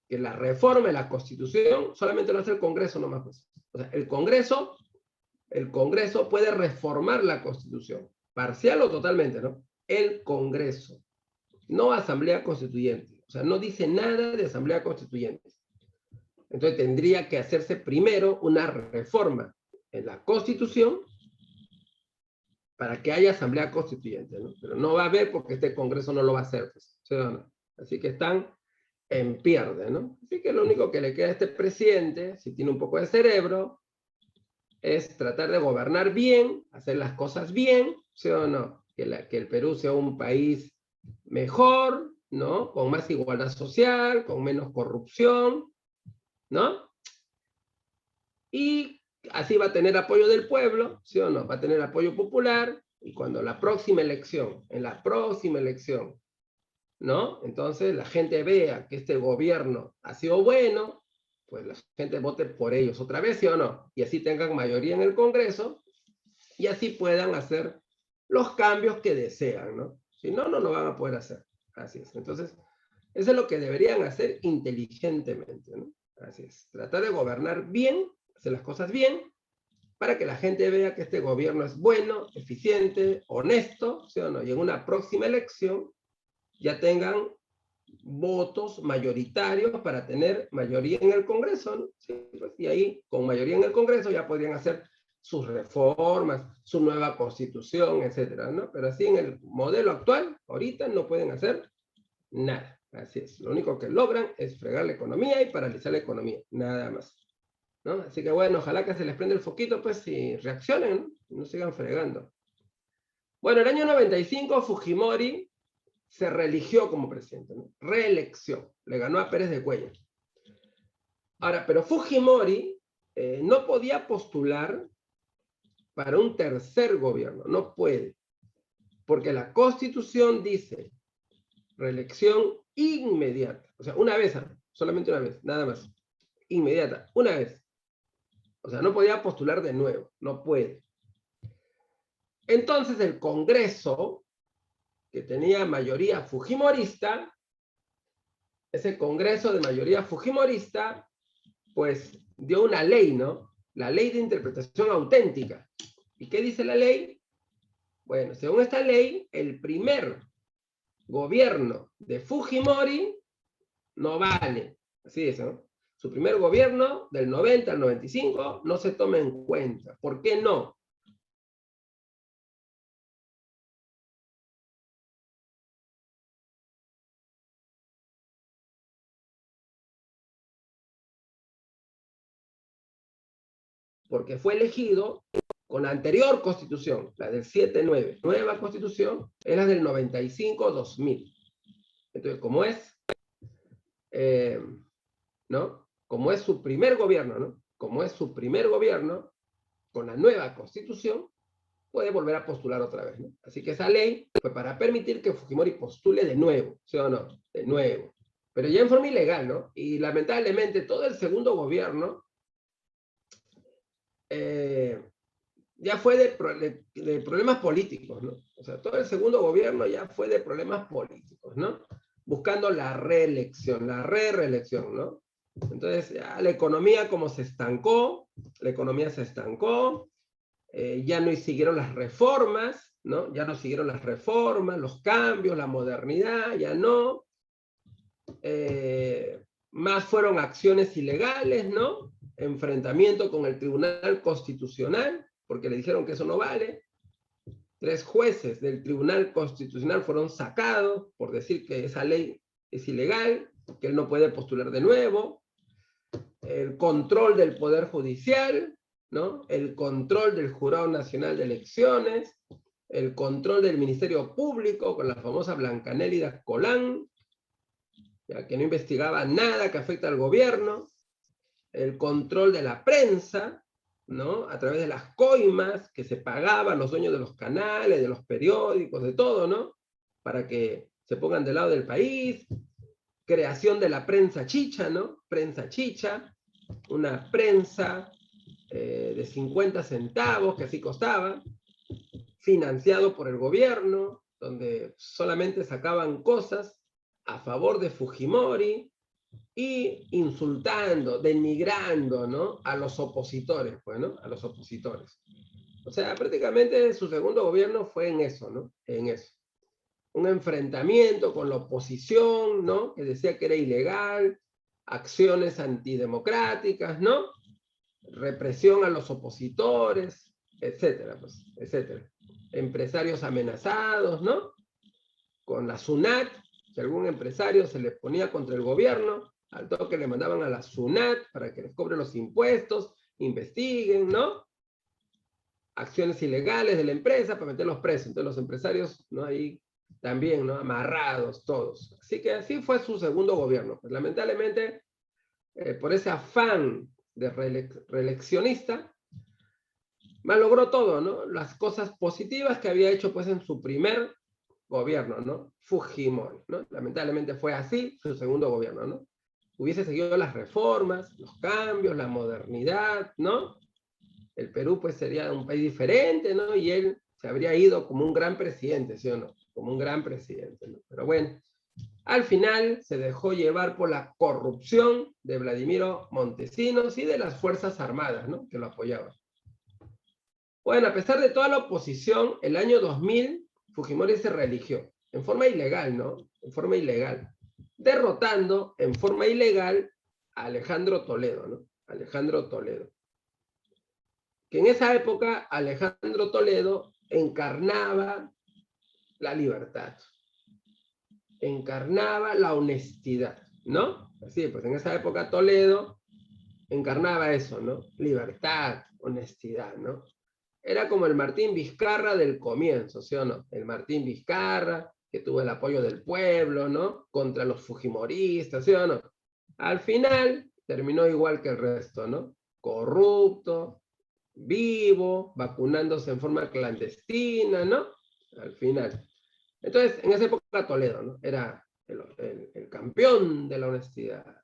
S1: que la reforma de la Constitución solamente lo hace el Congreso nomás, pues. O sea, el Congreso puede reformar la Constitución, parcial o totalmente, ¿no? El Congreso, no Asamblea Constituyente. O sea, no dice nada de Asamblea Constituyente. Entonces tendría que hacerse primero una reforma en la Constitución para que haya Asamblea Constituyente, ¿no? Pero no va a haber porque este Congreso no lo va a hacer, pues, ¿sí o no? Así que están en pierde, ¿no? Así que lo único que le queda a este presidente, si tiene un poco de cerebro, es tratar de gobernar bien, hacer las cosas bien, ¿sí o no? Que el Perú sea un país mejor, ¿no? Con más igualdad social, con menos corrupción, ¿no? Y así va a tener apoyo del pueblo, ¿sí o no? Va a tener apoyo popular, y cuando en la próxima elección, ¿no? Entonces la gente vea que este gobierno ha sido bueno, pues la gente vote por ellos otra vez, ¿sí o no? Y así tengan mayoría en el Congreso, y así puedan hacer los cambios que desean, ¿no? Si no, no lo van a poder hacer. Así es. Entonces, eso es lo que deberían hacer inteligentemente, ¿no? Así es. Tratar de gobernar bien, hacer las cosas bien, para que la gente vea que este gobierno es bueno, eficiente, honesto, ¿sí o no? Y en una próxima elección ya tengan votos mayoritarios para tener mayoría en el Congreso, ¿no? Sí, pues, y ahí, con mayoría en el Congreso, ya podrían hacer sus reformas, su nueva constitución, etcétera, ¿no? Pero así en el modelo actual, ahorita no pueden hacer nada. Así es. Lo único que logran es fregar la economía y paralizar la economía, nada más, ¿no? Así que bueno, ojalá que se les prenda el foquito, pues, y reaccionen, ¿no? Y no sigan fregando. Bueno, el año 95, Fujimori se reeligió como presidente, ¿no? Reelección. Le ganó a Pérez de Cuellar. Ahora, pero Fujimori no podía postular para un tercer gobierno. No puede. Porque la Constitución dice reelección inmediata. O sea, una vez, solamente una vez, nada más. Inmediata, una vez. O sea, no podía postular de nuevo. No puede. Entonces el Congreso, que tenía mayoría fujimorista, ese Congreso de mayoría fujimorista, pues dio una ley, ¿no? La ley de interpretación auténtica. ¿Y qué dice la ley? Bueno, según esta ley, el primer gobierno de Fujimori no vale. Así es, ¿no? Su primer gobierno, del 90 al 95, no se toma en cuenta. ¿Por qué no? Porque fue elegido con la anterior constitución, la del 7-9. Nueva constitución es la del 95-2000. Entonces, ¿no? Como es su primer gobierno, ¿no? Como es su primer gobierno, con la nueva constitución, puede volver a postular otra vez, ¿no? Así que esa ley fue para permitir que Fujimori postule de nuevo, ¿sí o no? De nuevo. Pero ya en forma ilegal, ¿no? Y lamentablemente todo el segundo gobierno ya fue de problemas políticos, ¿no? O sea, todo el segundo gobierno ya fue de problemas políticos, ¿no? Buscando la reelección, la reelección, ¿no? Entonces, ya la economía como se estancó, la economía se estancó, ya no siguieron las reformas, ¿no? Ya no siguieron las reformas, los cambios, la modernidad, ya no. Más fueron acciones ilegales, ¿no? Enfrentamiento con el Tribunal Constitucional, porque le dijeron que eso no vale. 3 jueces del Tribunal Constitucional fueron sacados por decir que esa ley es ilegal, que él no puede postular de nuevo. El control del Poder Judicial, ¿no? El control del Jurado Nacional de Elecciones, el control del Ministerio Público con la famosa Blancanélida Colán, ya que no investigaba nada que afecta al gobierno, el control de la prensa, ¿no? A través de las coimas que se pagaban los dueños de los canales, de los periódicos, de todo, ¿no? Para que se pongan del lado del país, creación de la prensa chicha, ¿no? Prensa chicha, una prensa de 50 centavos, que así costaba, financiado por el gobierno, donde solamente sacaban cosas a favor de Fujimori y insultando, denigrando, ¿no? A los opositores, pues, ¿no? A los opositores. O sea, prácticamente su segundo gobierno fue en eso, ¿no? En eso. Un enfrentamiento con la oposición, ¿no? Que decía que era ilegal, acciones antidemocráticas, ¿no? Represión a los opositores, etcétera, pues, etcétera. Empresarios amenazados, ¿no? Con la SUNAT, si algún empresario se le ponía contra el gobierno, al toque le mandaban a la SUNAT para que les cobre los impuestos, investiguen, ¿no? Acciones ilegales de la empresa para meterlos presos. Entonces los empresarios, ¿no? Ahí también, ¿no? Amarrados todos. Así que así fue su segundo gobierno. Pues lamentablemente, por ese afán de reeleccionista, malogró todo, ¿no? Las cosas positivas que había hecho pues en su primer gobierno, ¿no? Fujimori, ¿no? Lamentablemente fue así su segundo gobierno, ¿no? Hubiese seguido las reformas, los cambios, la modernidad, ¿no? El Perú pues sería un país diferente, ¿no? Y él se habría ido como un gran presidente, ¿sí o no? Como un gran presidente, ¿no? Pero bueno, al final se dejó llevar por la corrupción de Vladimiro Montesinos y de las Fuerzas Armadas, ¿no? Que lo apoyaban. Bueno, a pesar de toda la oposición, el año 2000 Fujimori se reeligió, en forma ilegal, ¿no? En forma ilegal, derrotando en forma ilegal a Alejandro Toledo, ¿no? Alejandro Toledo. Que en esa época Alejandro Toledo encarnaba la libertad, encarnaba la honestidad, ¿no? Así, pues en esa época Toledo encarnaba eso, ¿no? Libertad, honestidad, ¿no? Era como el Martín Vizcarra del comienzo, ¿sí o no? El Martín Vizcarra, que tuvo el apoyo del pueblo, ¿no? Contra los fujimoristas, ¿sí o no? Al final terminó igual que el resto, ¿no? Corrupto, vivo, vacunándose en forma clandestina, ¿no? Al final. Entonces, en esa época Toledo, ¿no? Era el campeón de la honestidad,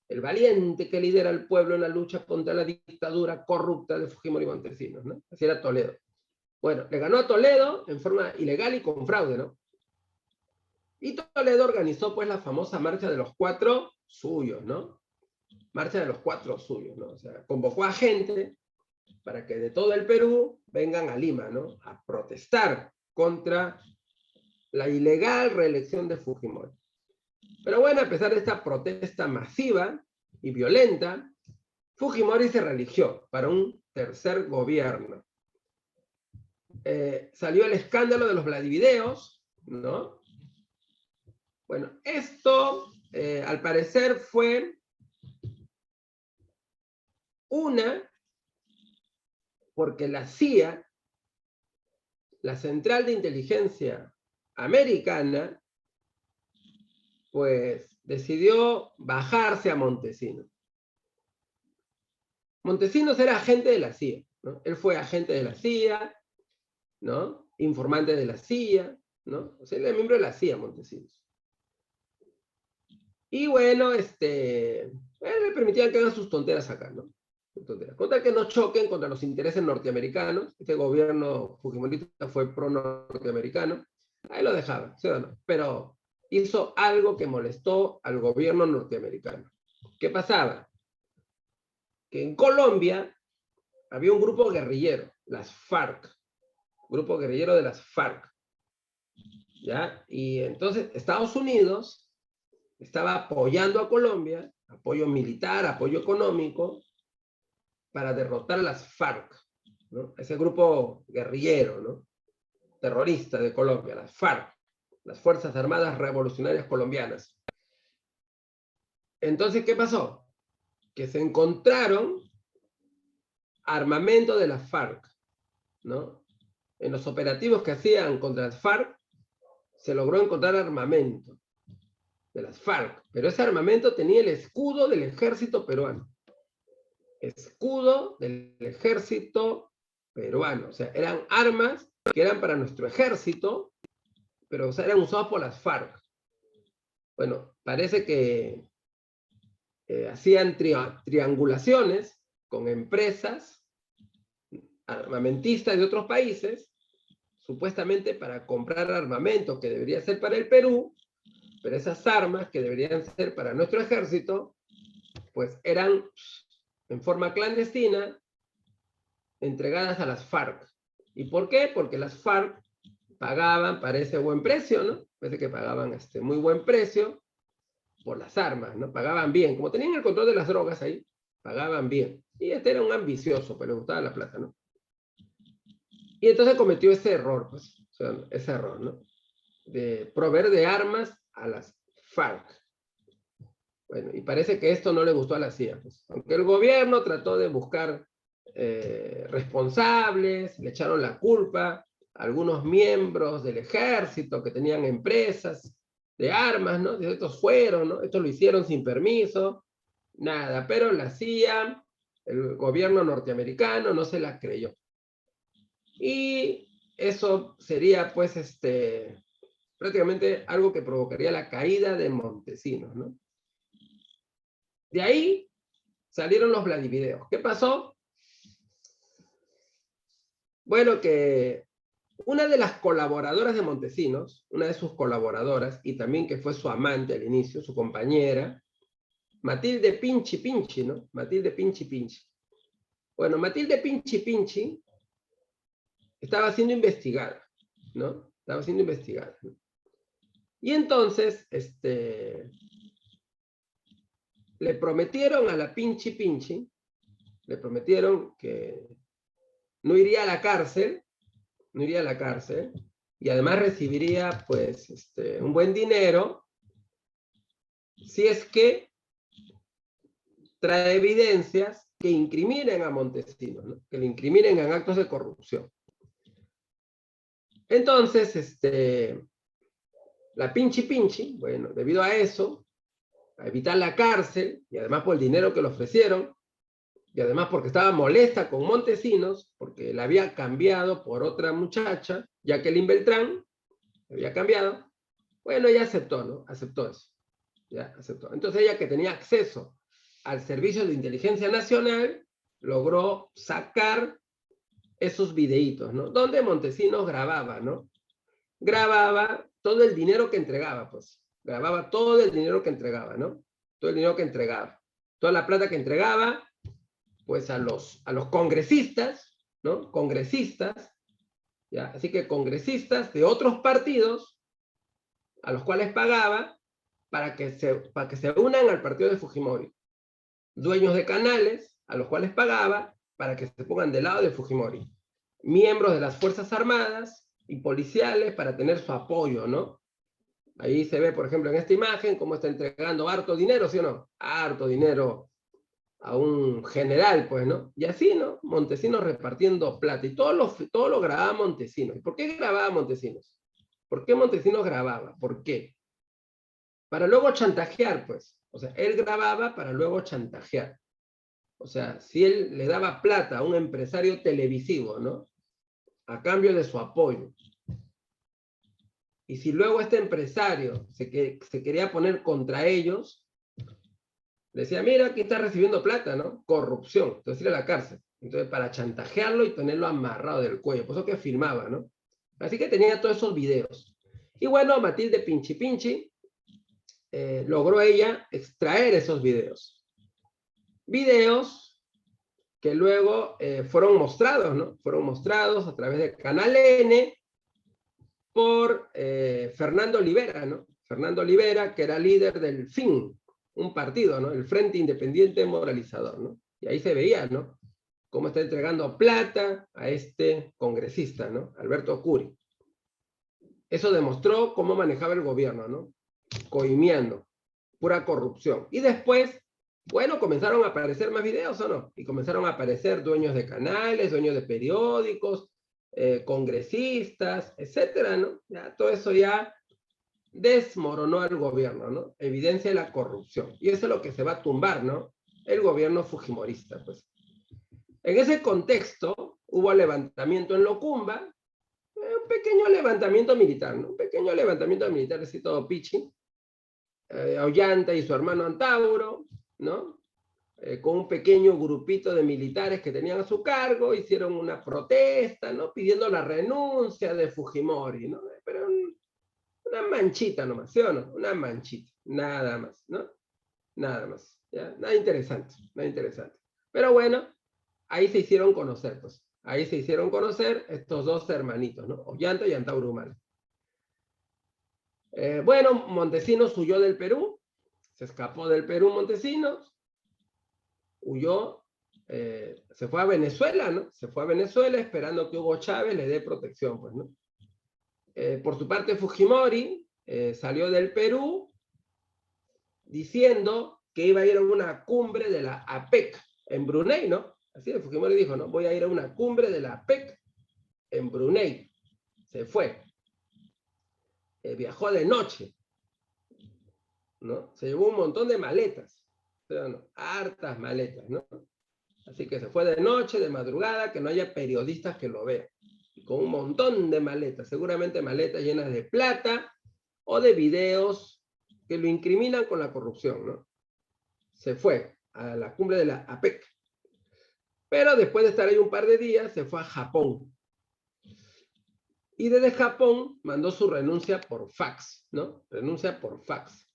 S1: el valiente que lidera al pueblo en la lucha contra la dictadura corrupta de Fujimori y Montesinos, ¿no? Así era Toledo. Bueno, le ganó a Toledo en forma ilegal y con fraude, ¿no? Y Toledo organizó pues la famosa marcha de los 4 suyos, ¿no? Marcha de los 4 suyos, ¿no? O sea, convocó a gente para que de todo el Perú vengan a Lima, ¿no? A protestar contra la ilegal reelección de Fujimori. Pero bueno, a pesar de esta protesta masiva y violenta, Fujimori se reeligió para un tercer gobierno. Salió el escándalo de los Vladivideos, ¿no? Bueno, esto al parecer fue porque la CIA, la Central de Inteligencia Americana, pues decidió bajarse a Montesinos. Montesinos era agente de la CIA, ¿no? Él fue agente de la CIA, ¿no? Informante de la CIA, ¿no? O sea, él era miembro de la CIA, Montesinos. Y bueno, le permitían que hagan sus tonteras acá, ¿no? Con tal que no choquen contra los intereses norteamericanos. Este gobierno fujimorista fue pro-norteamericano. Ahí lo dejaba, ¿sí o no? Pero hizo algo que molestó al gobierno norteamericano. ¿Qué pasaba? Que en Colombia había un grupo guerrillero, las FARC, grupo guerrillero de las FARC, ¿ya? Y entonces Estados Unidos estaba apoyando a Colombia, apoyo militar, apoyo económico, para derrotar a las FARC, ¿no? Ese grupo guerrillero, ¿no? Terrorista de Colombia, las FARC, las Fuerzas Armadas Revolucionarias Colombianas. Entonces, ¿qué pasó? Que se encontraron armamento de las FARC, ¿no? En los operativos que hacían contra las FARC, se logró encontrar armamento de las FARC, pero ese armamento tenía el escudo del ejército peruano. Escudo del ejército peruano. O sea, eran armas que eran para nuestro ejército, pero o sea, eran usados por las FARC. Bueno, parece que hacían triangulaciones con empresas armamentistas de otros países, supuestamente para comprar armamento que debería ser para el Perú, pero esas armas que deberían ser para nuestro ejército, pues eran en forma clandestina entregadas a las FARC. ¿Y por qué? Porque las FARC pagaban, parece buen precio, ¿no? Parece que pagaban muy buen precio por las armas, ¿no? Pagaban bien. Como tenían el control de las drogas ahí, pagaban bien. Y este era un ambicioso, pero le gustaba la plata, ¿no? Y entonces cometió ese error, pues, o sea, ese error, ¿no? De proveer de armas a las FARC. Bueno, y parece que esto no le gustó a la CIA, pues. Aunque el gobierno trató de buscar responsables, le echaron la culpa a algunos miembros del ejército que tenían empresas de armas, ¿no? Estos fueron, ¿no? Estos lo hicieron sin permiso, nada, pero la CIA, el gobierno norteamericano no se la creyó. Y eso sería, pues, prácticamente algo que provocaría la caída de Montesinos, ¿no? De ahí salieron los Vladivideos. ¿Qué pasó? Bueno, que una de las colaboradoras de Montesinos, una de sus colaboradoras, y también que fue su amante al inicio, su compañera, Matilde Pinchi Pinchi, ¿no? Matilde Pinchi Pinchi. Bueno, Matilde Pinchi Pinchi estaba siendo investigada, ¿no? Estaba siendo investigada, ¿no? Y entonces, le prometieron a la Pinchi Pinchi, le prometieron que no iría a la cárcel, no iría a la cárcel, y además recibiría, pues, un buen dinero, si es que trae evidencias que incriminen a Montesinos, ¿no? Que le incriminen en actos de corrupción. Entonces, la Pinchi Pinchi, bueno, debido a eso, a evitar la cárcel, y además por el dinero que le ofrecieron, y además porque estaba molesta con Montesinos, porque la había cambiado por otra muchacha, Jacqueline Beltrán, había cambiado, bueno, ella aceptó, ¿no? Aceptó eso, ya aceptó. Entonces ella, que tenía acceso al Servicio de Inteligencia Nacional, logró sacar esos videitos, ¿no? Donde Montesinos grababa, ¿no? Grababa todo el dinero que entregaba, pues. Grababa todo el dinero que entregaba, ¿no? Todo el dinero que entregaba. Toda la plata que entregaba, pues a los congresistas, ¿no? Congresistas, ¿ya? Así que congresistas de otros partidos a los cuales pagaba para que se unan al partido de Fujimori. Dueños de canales a los cuales pagaba para que se pongan del lado de Fujimori. Miembros de las Fuerzas Armadas y policiales para tener su apoyo, ¿no? Ahí se ve, por ejemplo, en esta imagen, cómo está entregando harto dinero, ¿sí o no? Harto dinero a un general, pues, ¿no? Y así, ¿no? Montesinos repartiendo plata. Y todo lo grababa Montesinos. ¿Y por qué grababa Montesinos? ¿Por qué Montesinos grababa? ¿Por qué? Para luego chantajear, pues. O sea, él grababa para luego chantajear. O sea, si él le daba plata a un empresario televisivo, ¿no? A cambio de su apoyo. Y si luego este empresario se quería poner contra ellos, decía, mira, aquí está recibiendo plata, ¿no? Corrupción, entonces ir a la cárcel. Entonces, para chantajearlo y tenerlo amarrado del cuello, por eso que filmaba, ¿no? Así que tenía todos esos videos. Y bueno, Matilde Pinchi Pinchi logró ella extraer esos videos. Videos que luego fueron mostrados, ¿no? Fueron mostrados a través de Canal N por Fernando Olivera, ¿no? Fernando Olivera, que era líder del FIN, un partido, ¿no? El Frente Independiente Moralizador, ¿no? Y ahí se veía, ¿no? Cómo está entregando plata a este congresista, ¿no? Alberto Curi. Eso demostró cómo manejaba el gobierno, ¿no? Coimiendo, pura corrupción. Y después, bueno, comenzaron a aparecer más videos, ¿o no? Y comenzaron a aparecer dueños de canales, dueños de periódicos, congresistas, etcétera, ¿no? Ya, todo eso ya desmoronó al gobierno, ¿no? Evidencia de la corrupción. Y eso es lo que se va a tumbar, ¿no? El gobierno fujimorista, pues. En ese contexto, hubo levantamiento en Locumba, un pequeño levantamiento militar, ¿no? Un pequeño levantamiento militar, así todo pichi. Ollanta y su hermano Antauro, ¿no? Con un pequeño grupito de militares que tenían a su cargo, hicieron una protesta, ¿no? Pidiendo la renuncia de Fujimori, ¿no? Pero una manchita nomás, ¿sí o no? Una manchita, nada más, ¿no? Nada más, ¿ya? Nada interesante, nada interesante. Pero bueno, ahí se hicieron conocer, pues. Ahí se hicieron conocer estos dos hermanitos, ¿no? Ollanta y Antauro Humala. Bueno, Montesinos huyó del Perú, se escapó del Perú Montesinos, huyó, se fue a Venezuela, ¿no? Se fue a Venezuela esperando que Hugo Chávez le dé protección, pues, ¿no? Por su parte, Fujimori salió del Perú diciendo que iba a ir a una cumbre de la APEC en Brunei, ¿no? Así de Fujimori dijo, ¿no? Voy a ir a una cumbre de la APEC en Brunei. Se fue. Viajó de noche, ¿no? Se llevó un montón de maletas, pero no, hartas maletas, ¿no? Así que se fue de noche, de madrugada, que no haya periodistas que lo vean. Y con un montón de maletas, seguramente maletas llenas de plata o de videos que lo incriminan con la corrupción, ¿no? Se fue a la cumbre de la APEC. Pero después de estar ahí un par de días, se fue a Japón. Y desde Japón mandó su renuncia por fax, ¿no? Renuncia por fax.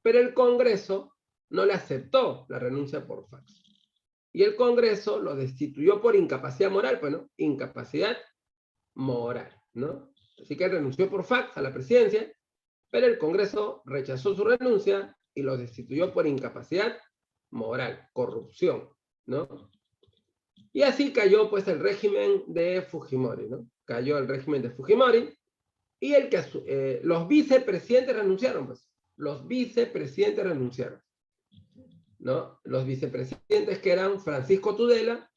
S1: Pero el Congreso no le aceptó la renuncia por fax. Y el Congreso lo destituyó por incapacidad moral, pues, ¿no? Incapacidad moral, ¿no? Así que renunció por fax a la presidencia, pero el Congreso rechazó su renuncia y lo destituyó por incapacidad moral, corrupción, ¿no? Y así cayó, pues, el régimen de Fujimori, ¿no? Cayó el régimen de Fujimori y los vicepresidentes renunciaron, pues. Los vicepresidentes renunciaron, ¿no? Los vicepresidentes que eran Francisco Tudela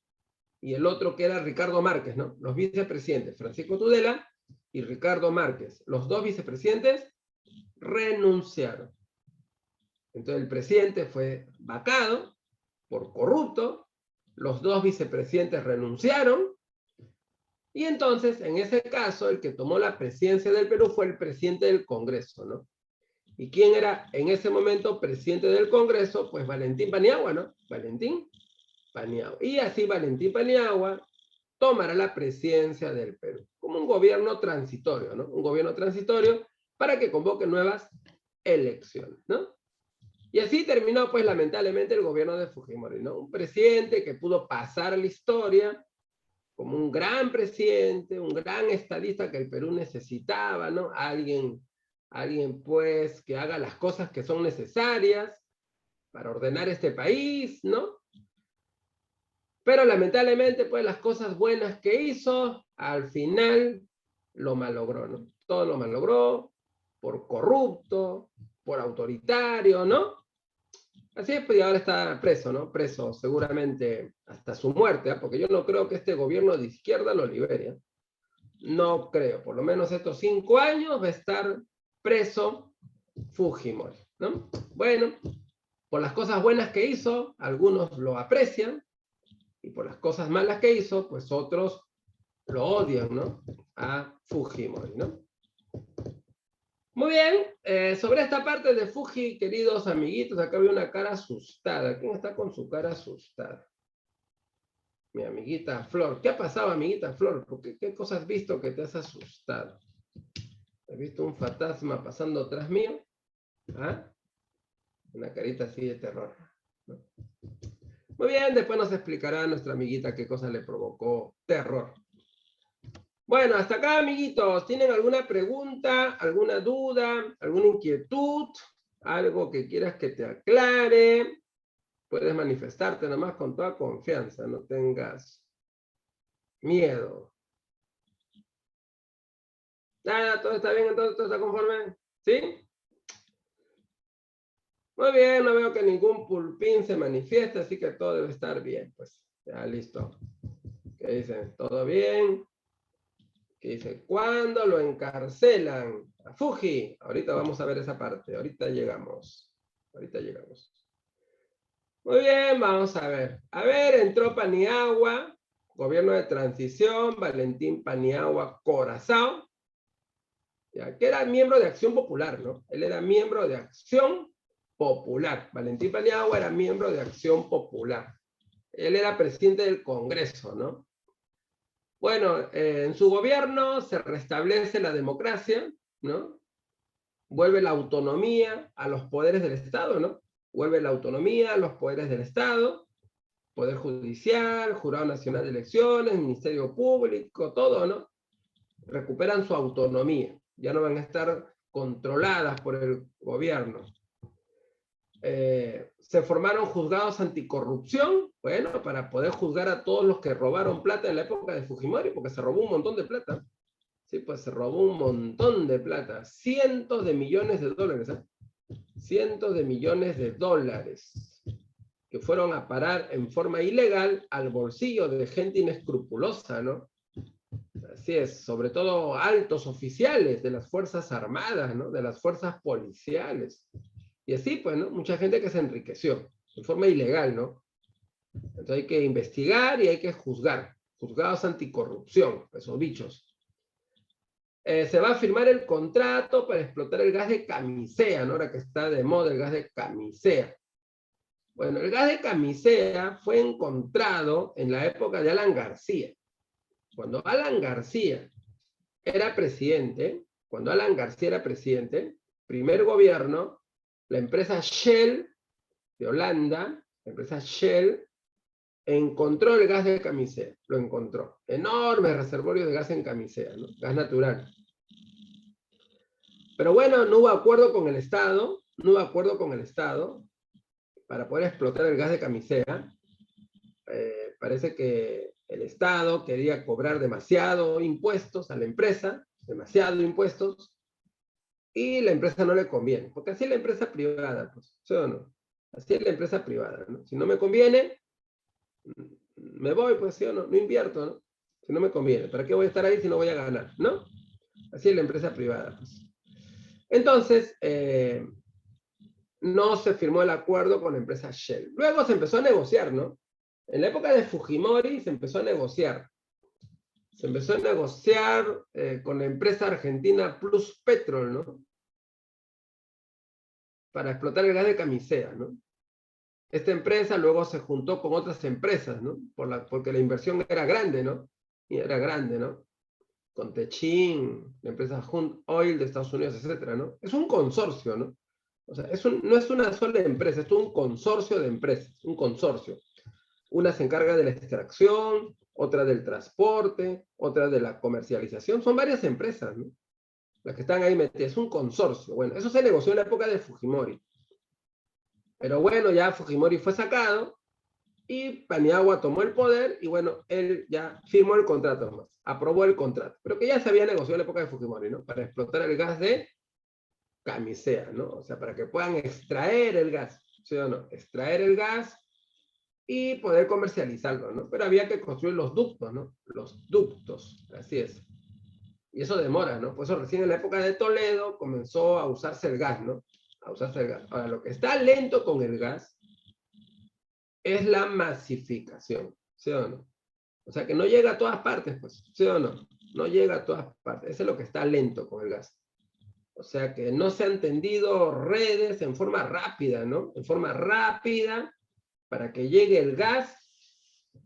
S1: y el otro que era Ricardo Márquez, ¿no? Los vicepresidentes, Francisco Tudela y Ricardo Márquez. Los dos vicepresidentes renunciaron. Entonces el presidente fue vacado por corrupto, los dos vicepresidentes renunciaron, y entonces, en ese caso, el que tomó la presidencia del Perú fue el presidente del Congreso, ¿no? ¿Y quién era en ese momento presidente del Congreso? Pues Valentín Paniagua, ¿no? Valentín Paniagua. Y así Valentín Paniagua tomará la presidencia del Perú, como un gobierno transitorio, ¿no? Un gobierno transitorio para que convoque nuevas elecciones, ¿no? Y así terminó, pues, lamentablemente, el gobierno de Fujimori, ¿no? Un presidente que pudo pasar a la historia como un gran presidente, un gran estadista que el Perú necesitaba, ¿no? Alguien, pues, que haga las cosas que son necesarias para ordenar este país, ¿no? Pero lamentablemente, pues, las cosas buenas que hizo, al final lo malogró, ¿no? Todo lo malogró por corrupto, por autoritario, ¿no? Así es, pues, y ahora está preso, ¿no? Preso seguramente hasta su muerte, ¿eh? Porque yo no creo que este gobierno de izquierda lo libere, ¿eh? No creo, por lo menos estos 5 años va a estar preso Fujimori, ¿no? Bueno, por las cosas buenas que hizo, algunos lo aprecian, y por las cosas malas que hizo, pues otros lo odian, ¿no? A Fujimori, ¿no? Muy bien, sobre esta parte de Fuji, queridos amiguitos, acá veo una cara asustada. ¿Quién está con su cara asustada? Mi amiguita Flor. ¿Qué ha pasado, amiguita Flor? ¿Qué cosas has visto que te has asustado? ¿Has visto un fantasma pasando tras mío? ¿Ah? Una carita así de terror, ¿no? Muy bien, después nos explicará nuestra amiguita qué cosa le provocó terror. Bueno, hasta acá, amiguitos. ¿Tienen alguna pregunta, alguna duda, alguna inquietud? ¿Algo que quieras que te aclare? Puedes manifestarte nomás con toda confianza, no tengas miedo. Nada, todo está bien, entonces todo está conforme. ¿Sí? Muy bien, no veo que ningún pulpín se manifieste, así que todo debe estar bien. Pues ya listo. ¿Qué dicen? ¿Todo bien? ¿Qué dice? ¿Cuándo lo encarcelan? A Fuji. Ahorita vamos a ver esa parte. Ahorita llegamos. Ahorita llegamos. Muy bien, vamos a ver. A ver, entró Paniagua, gobierno de transición, Valentín Paniagua Corazao, ya, que era miembro de Acción Popular, ¿no? Él era miembro de Acción Popular. Valentín Paniagua era miembro de Acción Popular. Él era presidente del Congreso, ¿no? Bueno, en su gobierno se restablece la democracia, ¿no? Vuelve la autonomía a los poderes del Estado, ¿no? Vuelve la autonomía a los poderes del Estado, Poder Judicial, Jurado Nacional de Elecciones, Ministerio Público, todo, ¿no? Recuperan su autonomía, ya no van a estar controladas por el gobierno. Se formaron juzgados anticorrupción, bueno, para poder juzgar a todos los que robaron plata en la época de Fujimori, porque se robó un montón de plata. Sí, pues se robó un montón de plata, cientos de millones de dólares, ¿eh? Cientos de millones de dólares que fueron a parar en forma ilegal al bolsillo de gente inescrupulosa, ¿no? Así es, sobre todo altos oficiales de las Fuerzas Armadas, ¿no? De las fuerzas policiales. Y así, pues, ¿no? Mucha gente que se enriqueció de forma ilegal, ¿no? Entonces hay que investigar y hay que juzgar. Juzgados anticorrupción, esos bichos. Se va a firmar el contrato para explotar el gas de camisea, ¿no? Ahora que está de moda el gas de camisea. Bueno, el gas de camisea fue encontrado en la época de Alan García. Cuando Alan García era presidente, primer gobierno, la empresa Shell de Holanda, la empresa Shell, encontró el gas de camisea, lo encontró. Enormes reservorios de gas en camisea, ¿no? Gas natural. Pero bueno, no hubo acuerdo con el Estado, para poder explotar el gas de camisea. Parece que el Estado quería cobrar demasiado impuestos a la empresa, y la empresa no le conviene, porque así es la empresa privada, pues, ¿sí o no? Así es la empresa privada, ¿no? Si no me conviene, me voy, pues, ¿sí o no? No invierto, ¿no? Si no me conviene, ¿para qué voy a estar ahí si no voy a ganar, ¿no? Así es la empresa privada, pues. Entonces, no se firmó el acuerdo con la empresa Shell. Luego se empezó a negociar, ¿no? En la época de Fujimori se empezó a negociar. Se empezó a negociar con la empresa argentina Plus Petrol, ¿no? Para explotar el gas de camisea, ¿no? Esta empresa luego se juntó con otras empresas, ¿no? Porque la inversión era grande, ¿no? Y era grande, ¿no? Con Techin, la empresa Hunt Oil de Estados Unidos, etcétera, ¿no? Es un consorcio, ¿no? O sea, no es una sola empresa, es un consorcio de empresas, un consorcio. Una se encarga de la extracción, otra del transporte, otra de la comercialización. Son varias empresas, ¿no? Las que están ahí metidas. Es un consorcio. Bueno, eso se negoció en la época de Fujimori. Pero bueno, ya Fujimori fue sacado y Paniagua tomó el poder y bueno, él ya firmó el contrato más, aprobó el contrato, pero que ya se había negociado en la época de Fujimori, ¿no? Para explotar el gas de camisea, ¿no? O sea, para que puedan extraer el gas, ¿sí o no? Extraer el gas y poder comercializarlo, ¿no? Pero había que construir los ductos, ¿no? Los ductos, así es. Y eso demora, ¿no? Por eso recién en la época de Toledo comenzó a usarse el gas, ¿no? A usarse el gas. Ahora, lo que está lento con el gas es la masificación, ¿sí o no? O sea, que no llega a todas partes, pues, ¿sí o no? No llega a todas partes. Eso es lo que está lento con el gas. O sea que no se han tendido redes en forma rápida, ¿no? En forma rápida para que llegue el gas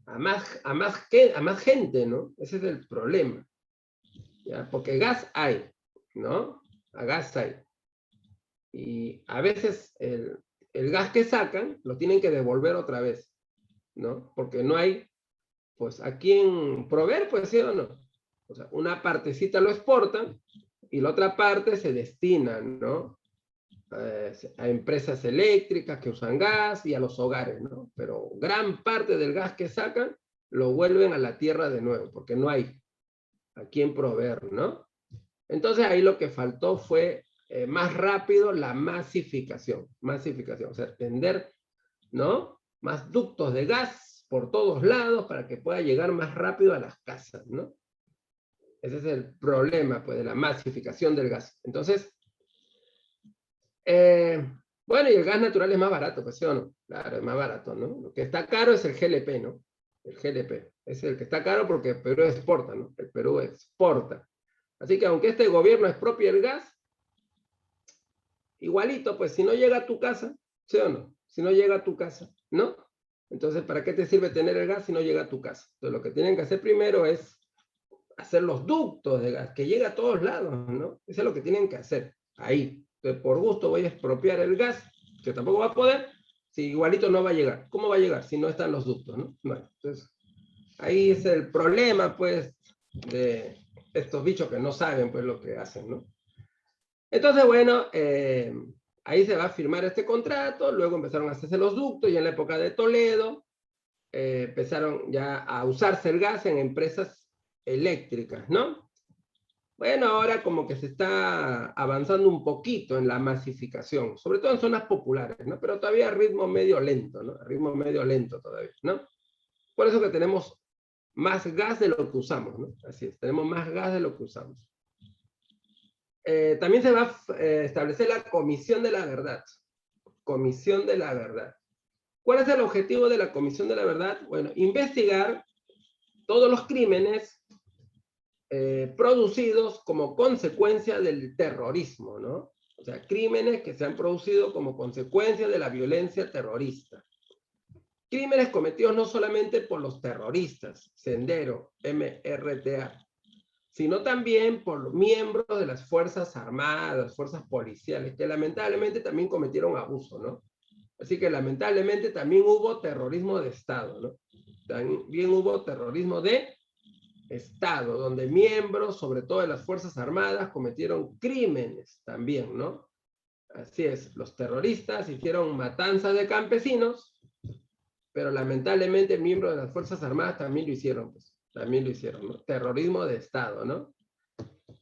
S1: a más gente, ¿no? Ese es el problema, ¿ya? Porque gas hay, ¿no? A gas hay. Y a veces el gas que sacan lo tienen que devolver otra vez, ¿no? Porque no hay, pues, a quién proveer, pues, ¿sí o no? O sea, una partecita lo exportan y la otra parte se destina, ¿no? A empresas eléctricas que usan gas y a los hogares, ¿no? Pero gran parte del gas que sacan lo vuelven a la tierra de nuevo, porque no hay a quién proveer, ¿no? Entonces ahí lo que faltó fue más rápido la masificación, o sea, tender, ¿no? Más ductos de gas por todos lados para que pueda llegar más rápido a las casas, ¿no? Ese es el problema, pues, de la masificación del gas. Entonces, bueno, y el gas natural es más barato, pues, ¿sí o no? Claro, es más barato, ¿no? Lo que está caro es el GLP, ¿no? El GLP. Es el que está caro porque el Perú exporta, ¿no? El Perú exporta. Así que aunque este gobierno expropie el gas, igualito, pues, si no llega a tu casa, ¿sí o no? Si no llega a tu casa, ¿no? Entonces, ¿para qué te sirve tener el gas si no llega a tu casa? Entonces, lo que tienen que hacer primero es hacer los ductos de gas, que llegue a todos lados, ¿no? Eso es lo que tienen que hacer, ahí. Entonces, por gusto voy a expropiar el gas, que tampoco va a poder, si igualito no va a llegar. ¿Cómo va a llegar si no están los ductos, no? Bueno, entonces, ahí es el problema, pues, de estos bichos que no saben, pues, lo que hacen, ¿no? Entonces, bueno, ahí se va a firmar este contrato, luego empezaron a hacerse los ductos, y en la época de Toledo, empezaron ya a usarse el gas en empresas eléctricas, ¿no? Bueno, ahora como que se está avanzando un poquito en la masificación, sobre todo en zonas populares, ¿no? Pero todavía a ritmo medio lento, ¿no? A ritmo medio lento todavía, ¿no? Por eso que tenemos más gas de lo que usamos, ¿no? Así es, tenemos más gas de lo que usamos. También se va a establecer la Comisión de la Verdad. Comisión de la Verdad. ¿Cuál es el objetivo de la Comisión de la Verdad? Bueno, investigar todos los crímenes producidos como consecuencia del terrorismo, ¿no? O sea, crímenes que se han producido como consecuencia de la violencia terrorista. Crímenes cometidos no solamente por los terroristas, Sendero, MRTA, sino también por miembros de las Fuerzas Armadas, fuerzas policiales, que lamentablemente también cometieron abuso, ¿no? Así que lamentablemente también hubo terrorismo de Estado, ¿no? También hubo terrorismo de Estado, donde miembros, sobre todo de las Fuerzas Armadas, cometieron crímenes también, ¿no? Así es, los terroristas hicieron matanzas de campesinos, pero lamentablemente miembros de las Fuerzas Armadas también lo hicieron, pues, también lo hicieron, ¿no? Terrorismo de Estado, ¿no?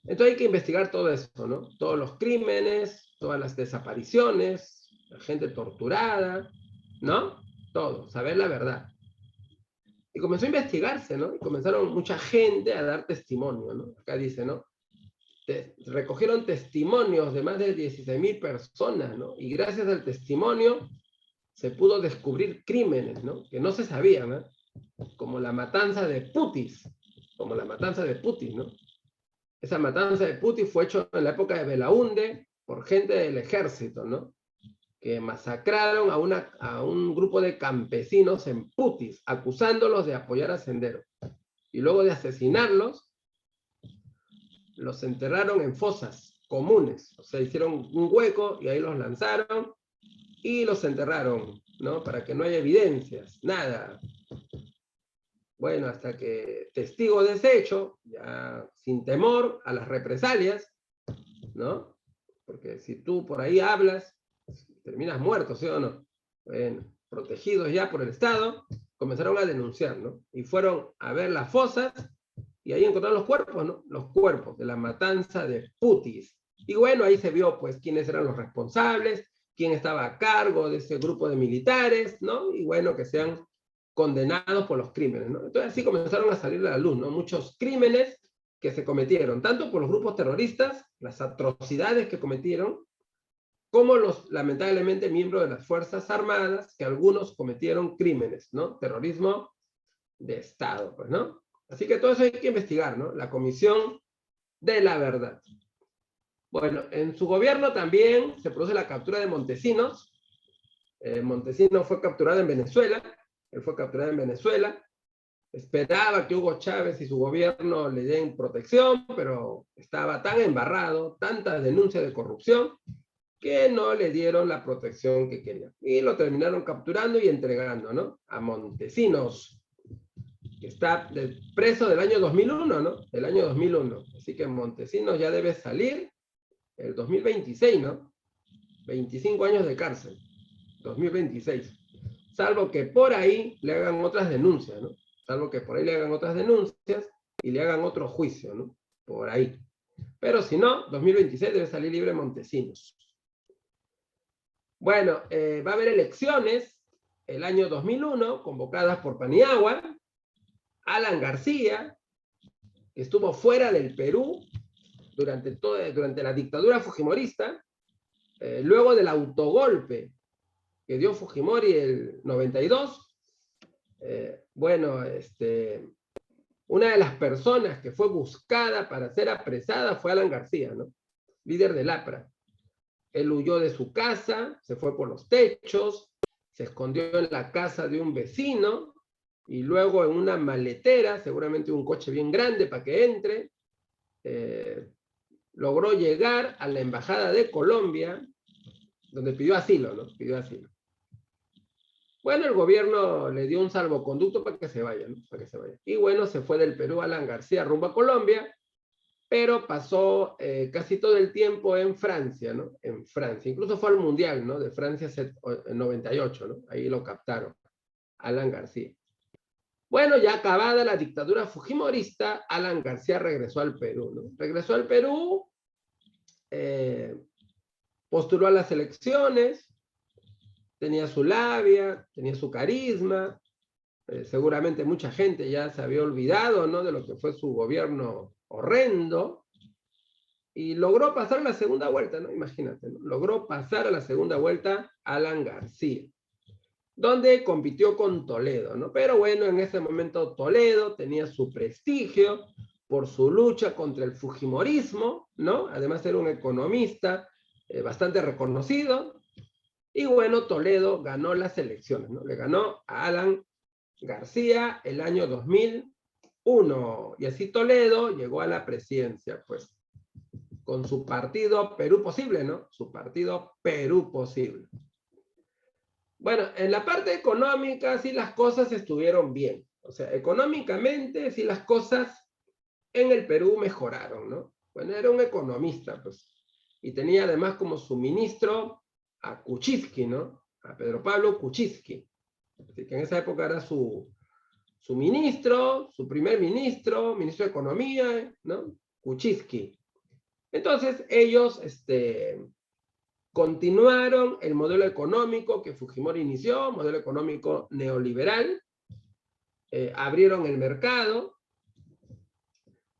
S1: Entonces hay que investigar todo eso, ¿no? Todos los crímenes, todas las desapariciones, la gente torturada, ¿no? Todo, saber la verdad. Y comenzó a investigarse, ¿no? Y comenzaron mucha gente a dar testimonio, ¿no? Acá dice, ¿no? Recogieron testimonios de más de 16.000 personas, ¿no? Y gracias al testimonio se pudo descubrir crímenes, ¿no? Que no se sabían, ¿no? Como la matanza de Putis, ¿no? Esa matanza de Putis fue hecha en la época de Belaúnde por gente del ejército, ¿no? Que masacraron a un grupo de campesinos en Putis, acusándolos de apoyar a Sendero. Y luego de asesinarlos, los enterraron en fosas comunes. O sea, hicieron un hueco y ahí los lanzaron y los enterraron, ¿no? Para que no haya evidencias, nada. Bueno, hasta que testigos de ese hecho, ya sin temor a las represalias, ¿no? Porque si tú por ahí hablas, terminas muerto, ¿sí o no? Bueno, protegidos ya por el Estado, comenzaron a denunciar, ¿no? Y fueron a ver las fosas y ahí encontraron los cuerpos, ¿no? Los cuerpos de la matanza de Putis. Y bueno, ahí se vio, pues, quiénes eran los responsables, quién estaba a cargo de ese grupo de militares, ¿no? Y bueno, que sean condenados por los crímenes, ¿no? Entonces así comenzaron a salir a la luz, ¿no? Muchos crímenes que se cometieron, tanto por los grupos terroristas, las atrocidades que cometieron, como los, lamentablemente, miembros de las Fuerzas Armadas, que algunos cometieron crímenes, ¿no? Terrorismo de Estado, pues, ¿no? Así que todo eso hay que investigar, ¿no? La Comisión de la Verdad. Bueno, en su gobierno también se produce la captura de Montesinos. Montesinos fue capturado en Venezuela. Él fue capturado en Venezuela. Esperaba que Hugo Chávez y su gobierno le den protección, pero estaba tan embarrado, tantas denuncias de corrupción, que no le dieron la protección que querían. Y lo terminaron capturando y entregando, ¿no? A Montesinos, que está preso del año 2001, ¿no? Del año 2001. Así que Montesinos ya debe salir el 2026, ¿no? 25 años de cárcel, 2026. Salvo que por ahí le hagan otras denuncias, ¿no? Salvo que por ahí le hagan otras denuncias y le hagan otro juicio, ¿no? Por ahí. Pero si no, 2026 debe salir libre Montesinos. Bueno, va a haber elecciones el año 2001, convocadas por Paniagua. Alan García, que estuvo fuera del Perú durante la dictadura fujimorista, luego del autogolpe que dio Fujimori el 92, una de las personas que fue buscada para ser apresada fue Alan García, ¿no? Líder del APRA. Él huyó de su casa, se fue por los techos, se escondió en la casa de un vecino y luego en una maletera, seguramente un coche bien grande para que entre, logró llegar a la embajada de Colombia, donde pidió asilo, ¿no? Pidió asilo. Bueno, el gobierno le dio un salvoconducto para que se vaya, ¿no? Para que se vaya. Y bueno, se fue del Perú Alan García rumbo a Colombia, pero pasó casi todo el tiempo en Francia, ¿no? En Francia. Incluso fue al Mundial, ¿no? De Francia en 98, ¿no? Ahí lo captaron, Alan García. Bueno, ya acabada la dictadura fujimorista, Alan García regresó al Perú, ¿no? Regresó al Perú, postuló a las elecciones, tenía su labia, tenía su carisma, seguramente mucha gente ya se había olvidado, ¿no? De lo que fue su gobierno horrendo, y logró pasar la segunda vuelta, ¿no? Imagínate, ¿no? Logró pasar a la segunda vuelta Alan García, donde compitió con Toledo, ¿no? Pero bueno, en ese momento Toledo tenía su prestigio por su lucha contra el fujimorismo, ¿no? Además era un economista bastante reconocido, y bueno, Toledo ganó las elecciones, ¿no? Le ganó a Alan García el año 2001, y así Toledo llegó a la presidencia, pues, con su partido Perú Posible, ¿no? Su partido Perú Posible. Bueno, en la parte económica sí las cosas estuvieron bien. O sea, económicamente sí las cosas en el Perú mejoraron, ¿no? Bueno, era un economista, pues, y tenía además como su ministro a Kuczynski, ¿no? A Pedro Pablo Kuczynski. Así que en esa época era su ministro, su primer ministro, ministro de Economía, ¿no? Kuczynski. Entonces ellos continuaron el modelo económico que Fujimori inició, modelo económico neoliberal, abrieron el mercado,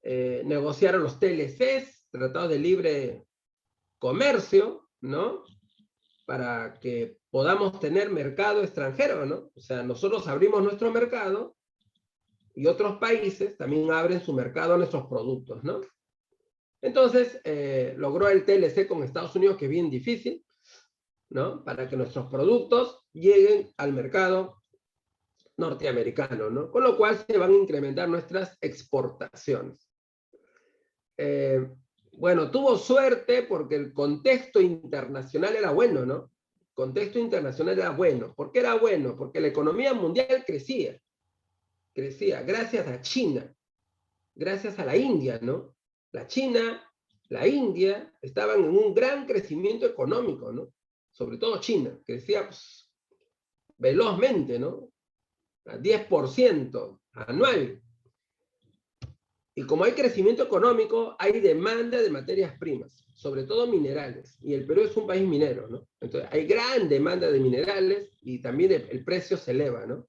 S1: negociaron los TLCs, tratados de libre comercio, ¿no? Para que podamos tener mercado extranjero, ¿no? O sea, nosotros abrimos nuestro mercado y otros países también abren su mercado a nuestros productos, ¿no? Entonces, logró el TLC con Estados Unidos, que es bien difícil, ¿no? Para que nuestros productos lleguen al mercado norteamericano, ¿no? Con lo cual se van a incrementar nuestras exportaciones. Bueno, tuvo suerte porque el contexto internacional era bueno, ¿no? El contexto internacional era bueno. ¿Por qué era bueno? Porque la economía mundial crecía gracias a China, gracias a la India, ¿no? La China, la India estaban en un gran crecimiento económico, ¿no? Sobre todo China, crecía pues, velozmente, ¿no? A 10% anual. Y como hay crecimiento económico, hay demanda de materias primas, sobre todo minerales. Y el Perú es un país minero, ¿no? Entonces hay gran demanda de minerales y también el precio se eleva, ¿no?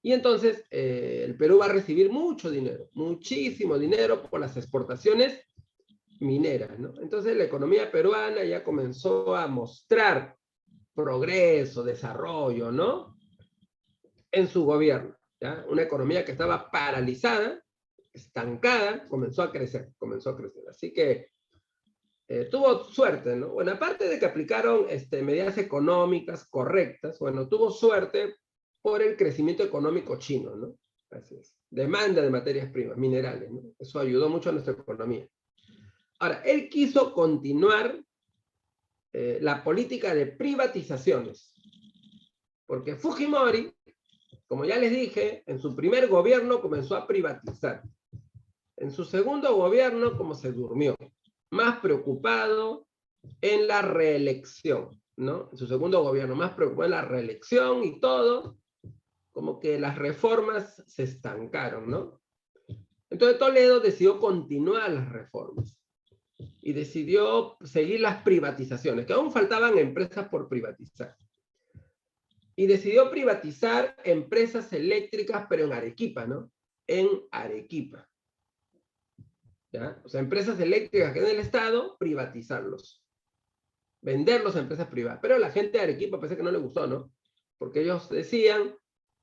S1: Y entonces el Perú va a recibir mucho dinero, muchísimo dinero por las exportaciones mineras, ¿no? Entonces la economía peruana ya comenzó a mostrar progreso, desarrollo, ¿no? En su gobierno, ¿ya? Una economía que estaba paralizada, estancada, comenzó a crecer. Así que tuvo suerte, ¿no? Bueno, aparte de que aplicaron medidas económicas correctas, bueno, tuvo suerte por el crecimiento económico chino, ¿no? Así es. Demanda de materias primas, minerales, ¿no? Eso ayudó mucho a nuestra economía. Ahora, él quiso continuar la política de privatizaciones, porque Fujimori, como ya les dije, en su primer gobierno comenzó a privatizar. En su segundo gobierno, como se durmió, más preocupado en la reelección, ¿no? En su segundo gobierno, más preocupado en la reelección y todo, como que las reformas se estancaron, ¿no? Entonces Toledo decidió continuar las reformas y decidió seguir las privatizaciones, que aún faltaban empresas por privatizar. Y decidió privatizar empresas eléctricas, pero en Arequipa, ¿no? En Arequipa. ¿Ya? O sea, empresas eléctricas que en el Estado, privatizarlos. Venderlos a empresas privadas. Pero la gente de Arequipa parece que no le gustó, ¿no? Porque ellos decían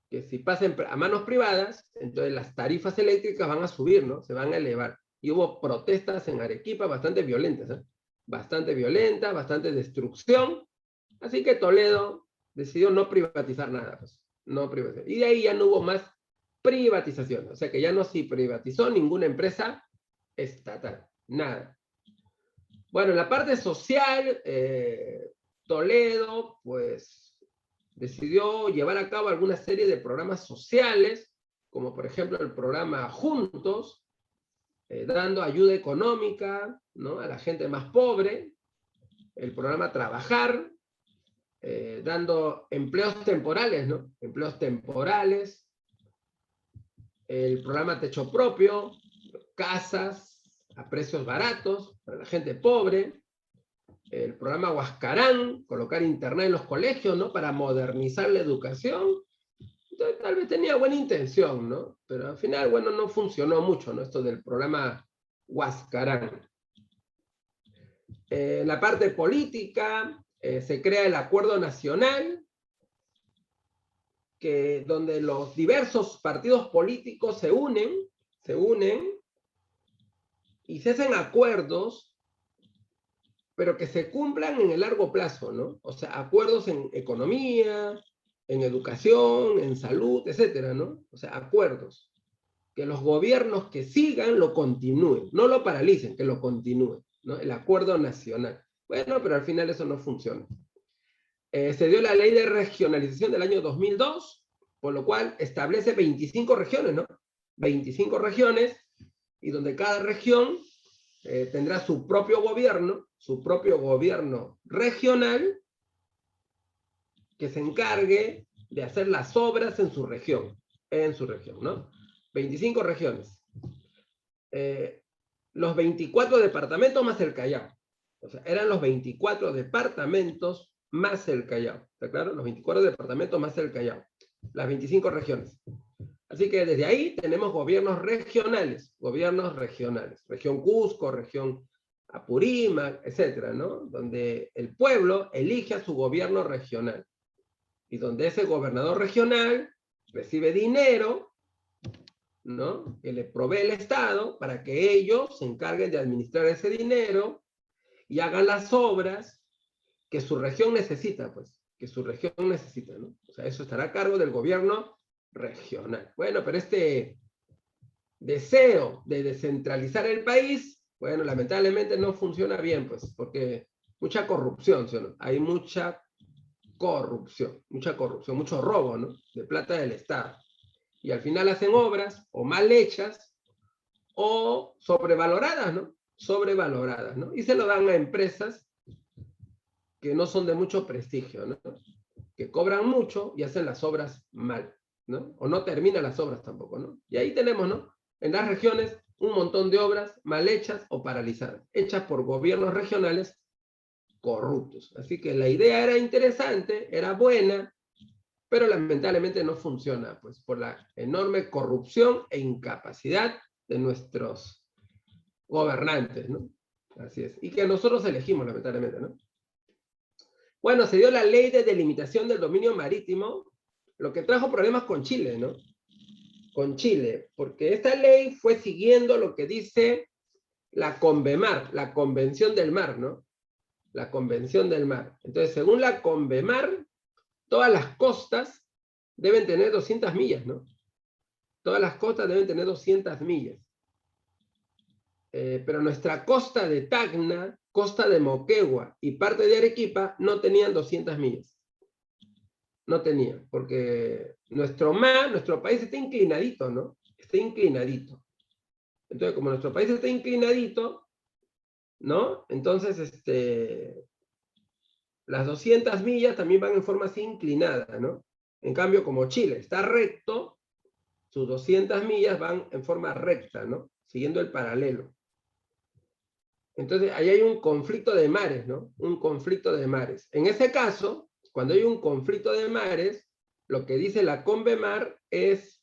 S1: que si pasan a manos privadas, entonces las tarifas eléctricas van a subir, ¿no? Se van a elevar. Y hubo protestas en Arequipa bastante violentas, ¿eh? Bastante violentas, bastante destrucción. Así que Toledo decidió no privatizar nada, pues. No privatizar. Y de ahí ya no hubo más privatización. O sea que ya no se privatizó ninguna empresa estatal. Nada. Bueno, en la parte social, Toledo, pues, decidió llevar a cabo alguna serie de programas sociales, como por ejemplo el programa Juntos, dando ayuda económica, ¿no? A la gente más pobre, el programa Trabajar, dando empleos temporales, ¿no? Empleos temporales, el programa Techo Propio, casas a precios baratos para la gente pobre, el programa Huascarán, colocar internet en los colegios, ¿no? Para modernizar la educación. Entonces, tal vez tenía buena intención, ¿no? Pero al final, bueno, no funcionó mucho, ¿no? Esto del programa Huascarán. En la parte política, se crea el Acuerdo Nacional, donde los diversos partidos políticos se unen y se hacen acuerdos, pero que se cumplan en el largo plazo, ¿no? O sea, acuerdos en economía, en educación, en salud, etcétera, ¿no? O sea, acuerdos. Que los gobiernos que sigan lo continúen, no lo paralicen, que lo continúen, ¿no? El acuerdo nacional. Bueno, pero al final eso no funciona. Se dio la ley de regionalización del año 2002, por lo cual establece 25 regiones, ¿no? 25 regiones, y donde cada región tendrá su propio gobierno regional, que se encargue de hacer las obras en su región, ¿no? 25 regiones. Los 24 departamentos más el Callao. O sea, eran los 24 departamentos más el Callao. ¿Está claro? Los 24 departamentos más el Callao. Las 25 regiones. Así que desde ahí tenemos gobiernos regionales. Región Cusco, región Apurímac, etcétera, ¿no? Donde el pueblo elige a su gobierno regional. Y donde ese gobernador regional recibe dinero, ¿no? Que le provee el Estado para que ellos se encarguen de administrar ese dinero y hagan las obras que su región necesita, pues, ¿no? O sea, eso estará a cargo del gobierno regional. Bueno, pero este deseo de descentralizar el país, bueno, lamentablemente no funciona bien, pues, porque mucha corrupción, ¿sí o no? Hay mucha corrupción, mucho robo, ¿no? De plata del Estado. Y al final hacen obras o mal hechas o sobrevaloradas, ¿no? Y se lo dan a empresas que no son de mucho prestigio, ¿no? Que cobran mucho y hacen las obras mal, ¿no? O no terminan las obras tampoco, ¿no? Y ahí tenemos, ¿no? En las regiones un montón de obras mal hechas o paralizadas, hechas por gobiernos regionales corruptos. Así que la idea era interesante, era buena, pero lamentablemente no funciona, pues por la enorme corrupción e incapacidad de nuestros gobernantes, ¿no? Así es. Y que nosotros elegimos, lamentablemente, ¿no? Bueno, se dio la ley de delimitación del dominio marítimo, lo que trajo problemas con Chile, ¿no? Con Chile, porque esta ley fue siguiendo lo que dice la CONVEMAR, la Convención del Mar, ¿no? La Convención del Mar. Entonces, según la CONVEMAR, todas las costas deben tener 200 millas, ¿no? Todas las costas deben tener 200 millas. Pero nuestra costa de Tacna, costa de Moquegua y parte de Arequipa no tenían 200 millas. No tenían, porque nuestro mar, nuestro país está inclinadito, ¿no? Está inclinadito. Entonces, como nuestro país está inclinadito, ¿no? Entonces, las 200 millas también van en forma así inclinada, ¿no? En cambio, como Chile está recto, sus 200 millas van en forma recta, ¿no? Siguiendo el paralelo. Entonces, ahí hay un conflicto de mares, ¿no? Un conflicto de mares. En ese caso, cuando hay un conflicto de mares, lo que dice la CONVEMAR es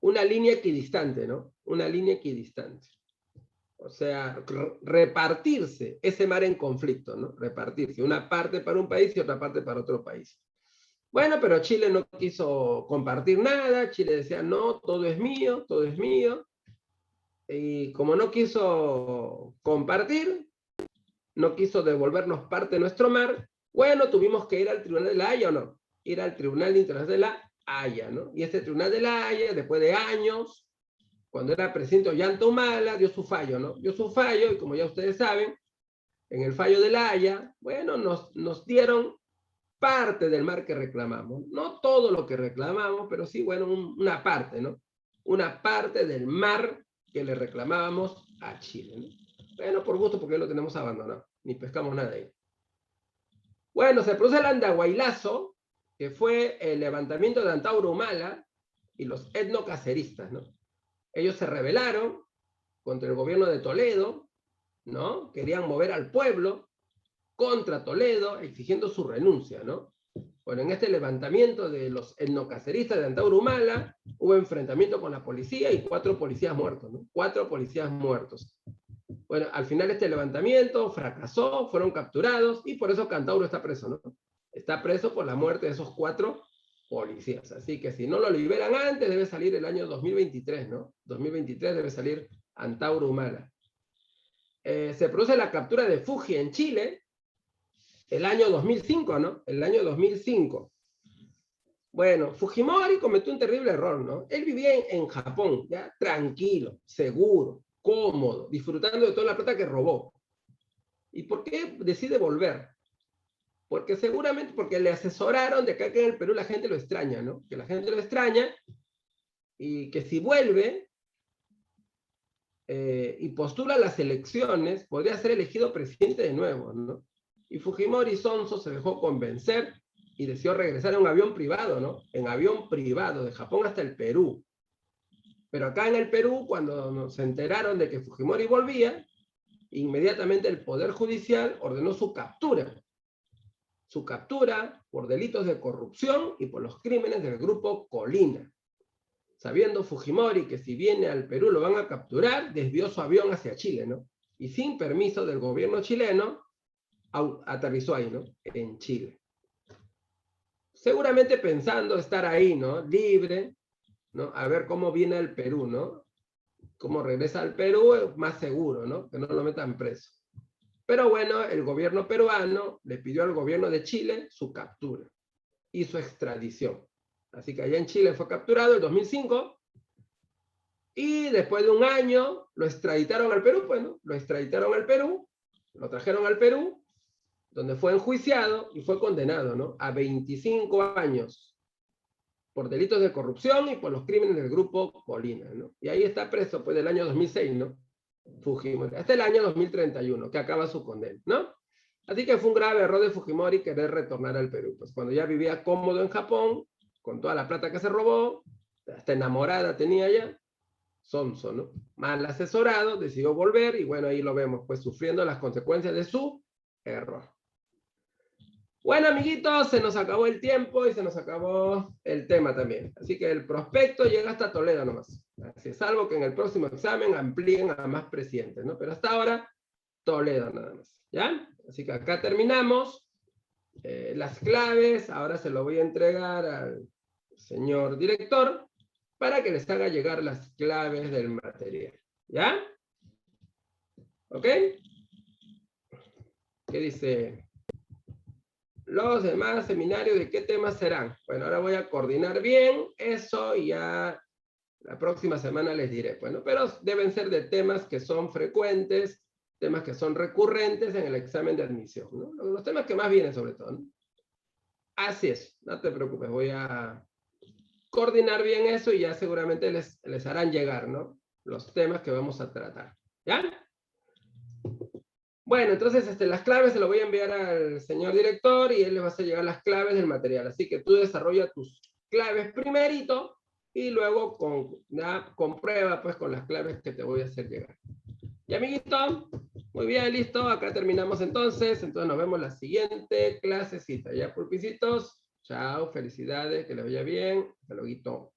S1: una línea equidistante, ¿no? Una línea equidistante. O sea, repartirse ese mar en conflicto, ¿no? Repartirse. Una parte para un país y otra parte para otro país. Bueno, pero Chile no quiso compartir nada. Chile decía, no, todo es mío, todo es mío. Y como no quiso compartir, no quiso devolvernos parte de nuestro mar, bueno, tuvimos que ir al Tribunal de la Haya, ¿o no? Ir al Tribunal Internacional de la Haya, ¿no? Y este Tribunal de la Haya, después de años, cuando era presidente Ollanta Humala, dio su fallo, ¿no? Dio su fallo, y como ya ustedes saben, en el fallo de la Haya, bueno, nos dieron parte del mar que reclamamos. No todo lo que reclamamos, pero sí, bueno, una parte, ¿no? Una parte del mar que le reclamábamos a Chile, ¿no? Bueno, por gusto, porque lo tenemos abandonado. Ni pescamos nada ahí. Bueno, se produce el Andahuaylazo, que fue el levantamiento de Antauro Humala y los etnocaceristas, ¿no? Ellos se rebelaron contra el gobierno de Toledo, ¿no? Querían mover al pueblo contra Toledo, exigiendo su renuncia, ¿no? Bueno, en este levantamiento de los etnocaceristas de Antauro Humala, hubo enfrentamiento con la policía y 4 policías muertos, ¿no? 4 policías muertos. Bueno, al final este levantamiento fracasó, fueron capturados, y por eso Cantauro está preso, ¿no? Está preso por la muerte de esos 4 policías. Así que si no lo liberan antes, debe salir el año 2023, ¿no? 2023 debe salir Antauro Humala. Se produce la captura de Fuji en Chile, el año 2005, ¿no? El año 2005. Bueno, Fujimori cometió un terrible error, ¿no? Él vivía en Japón, ya tranquilo, seguro, cómodo, disfrutando de toda la plata que robó. ¿Y por qué decide volver? Porque seguramente porque le asesoraron de que acá en el Perú la gente lo extraña, ¿no? Que la gente lo extraña y que si vuelve y postula las elecciones, podría ser elegido presidente de nuevo, ¿no? Y Fujimori Sonso se dejó convencer y decidió regresar en un avión privado, ¿no? En avión privado, de Japón hasta el Perú. Pero acá en el Perú, cuando se enteraron de que Fujimori volvía, inmediatamente el Poder Judicial ordenó su captura. Su captura por delitos de corrupción y por los crímenes del grupo Colina. Sabiendo Fujimori que si viene al Perú lo van a capturar, desvió su avión hacia Chile, ¿no? Y sin permiso del gobierno chileno, aterrizó ahí, ¿no? En Chile. Seguramente pensando estar ahí, ¿no? Libre, ¿no? A ver cómo viene al Perú, ¿no? Cómo regresa al Perú, más seguro, ¿no? Que no lo metan preso. Pero bueno, el gobierno peruano le pidió al gobierno de Chile su captura y su extradición. Así que allá en Chile fue capturado en 2005 y después de un año lo extraditaron al Perú, bueno, lo extraditaron al Perú, lo trajeron al Perú, donde fue enjuiciado y fue condenado, ¿no? A 25 años por delitos de corrupción y por los crímenes del grupo Colina, ¿no? Y ahí está preso, pues, del año 2006, ¿no? Fujimori, hasta el año 2031, que acaba su condena, ¿no? Así que fue un grave error de Fujimori querer retornar al Perú, pues cuando ya vivía cómodo en Japón, con toda la plata que se robó, hasta enamorada tenía ya, sonso, ¿no? Mal asesorado, decidió volver, y bueno, ahí lo vemos, pues sufriendo las consecuencias de su error. Bueno, amiguitos, se nos acabó el tiempo y se nos acabó el tema también. Así que el prospecto llega hasta Toledo nomás. Así, salvo que en el próximo examen amplíen a más presidentes, ¿no? Pero hasta ahora, Toledo nada más, ¿ya? Así que acá terminamos. Las claves, ahora se lo voy a entregar al señor director para que les haga llegar las claves del material, ¿ya? ¿Ok? ¿Qué dice? Los demás seminarios, ¿de qué temas serán? Bueno, ahora voy a coordinar bien eso y ya la próxima semana les diré. Bueno, pero deben ser de temas que son frecuentes, temas que son recurrentes en el examen de admisión, ¿no? Los temas que más vienen sobre todo, ¿no? Así es, no te preocupes, voy a coordinar bien eso y ya seguramente les harán llegar, ¿no? Los temas que vamos a tratar, ¿ya? Bueno, entonces las claves se lo voy a enviar al señor director y él le va a hacer llegar las claves del material. Así que tú desarrolla tus claves primerito y luego comprueba pues con las claves que te voy a hacer llegar. Y amiguito, muy bien, listo. Acá terminamos entonces. Entonces nos vemos la siguiente clasecita. Ya, pulpicitos. Chao, felicidades, que les vaya bien. Hasta luego.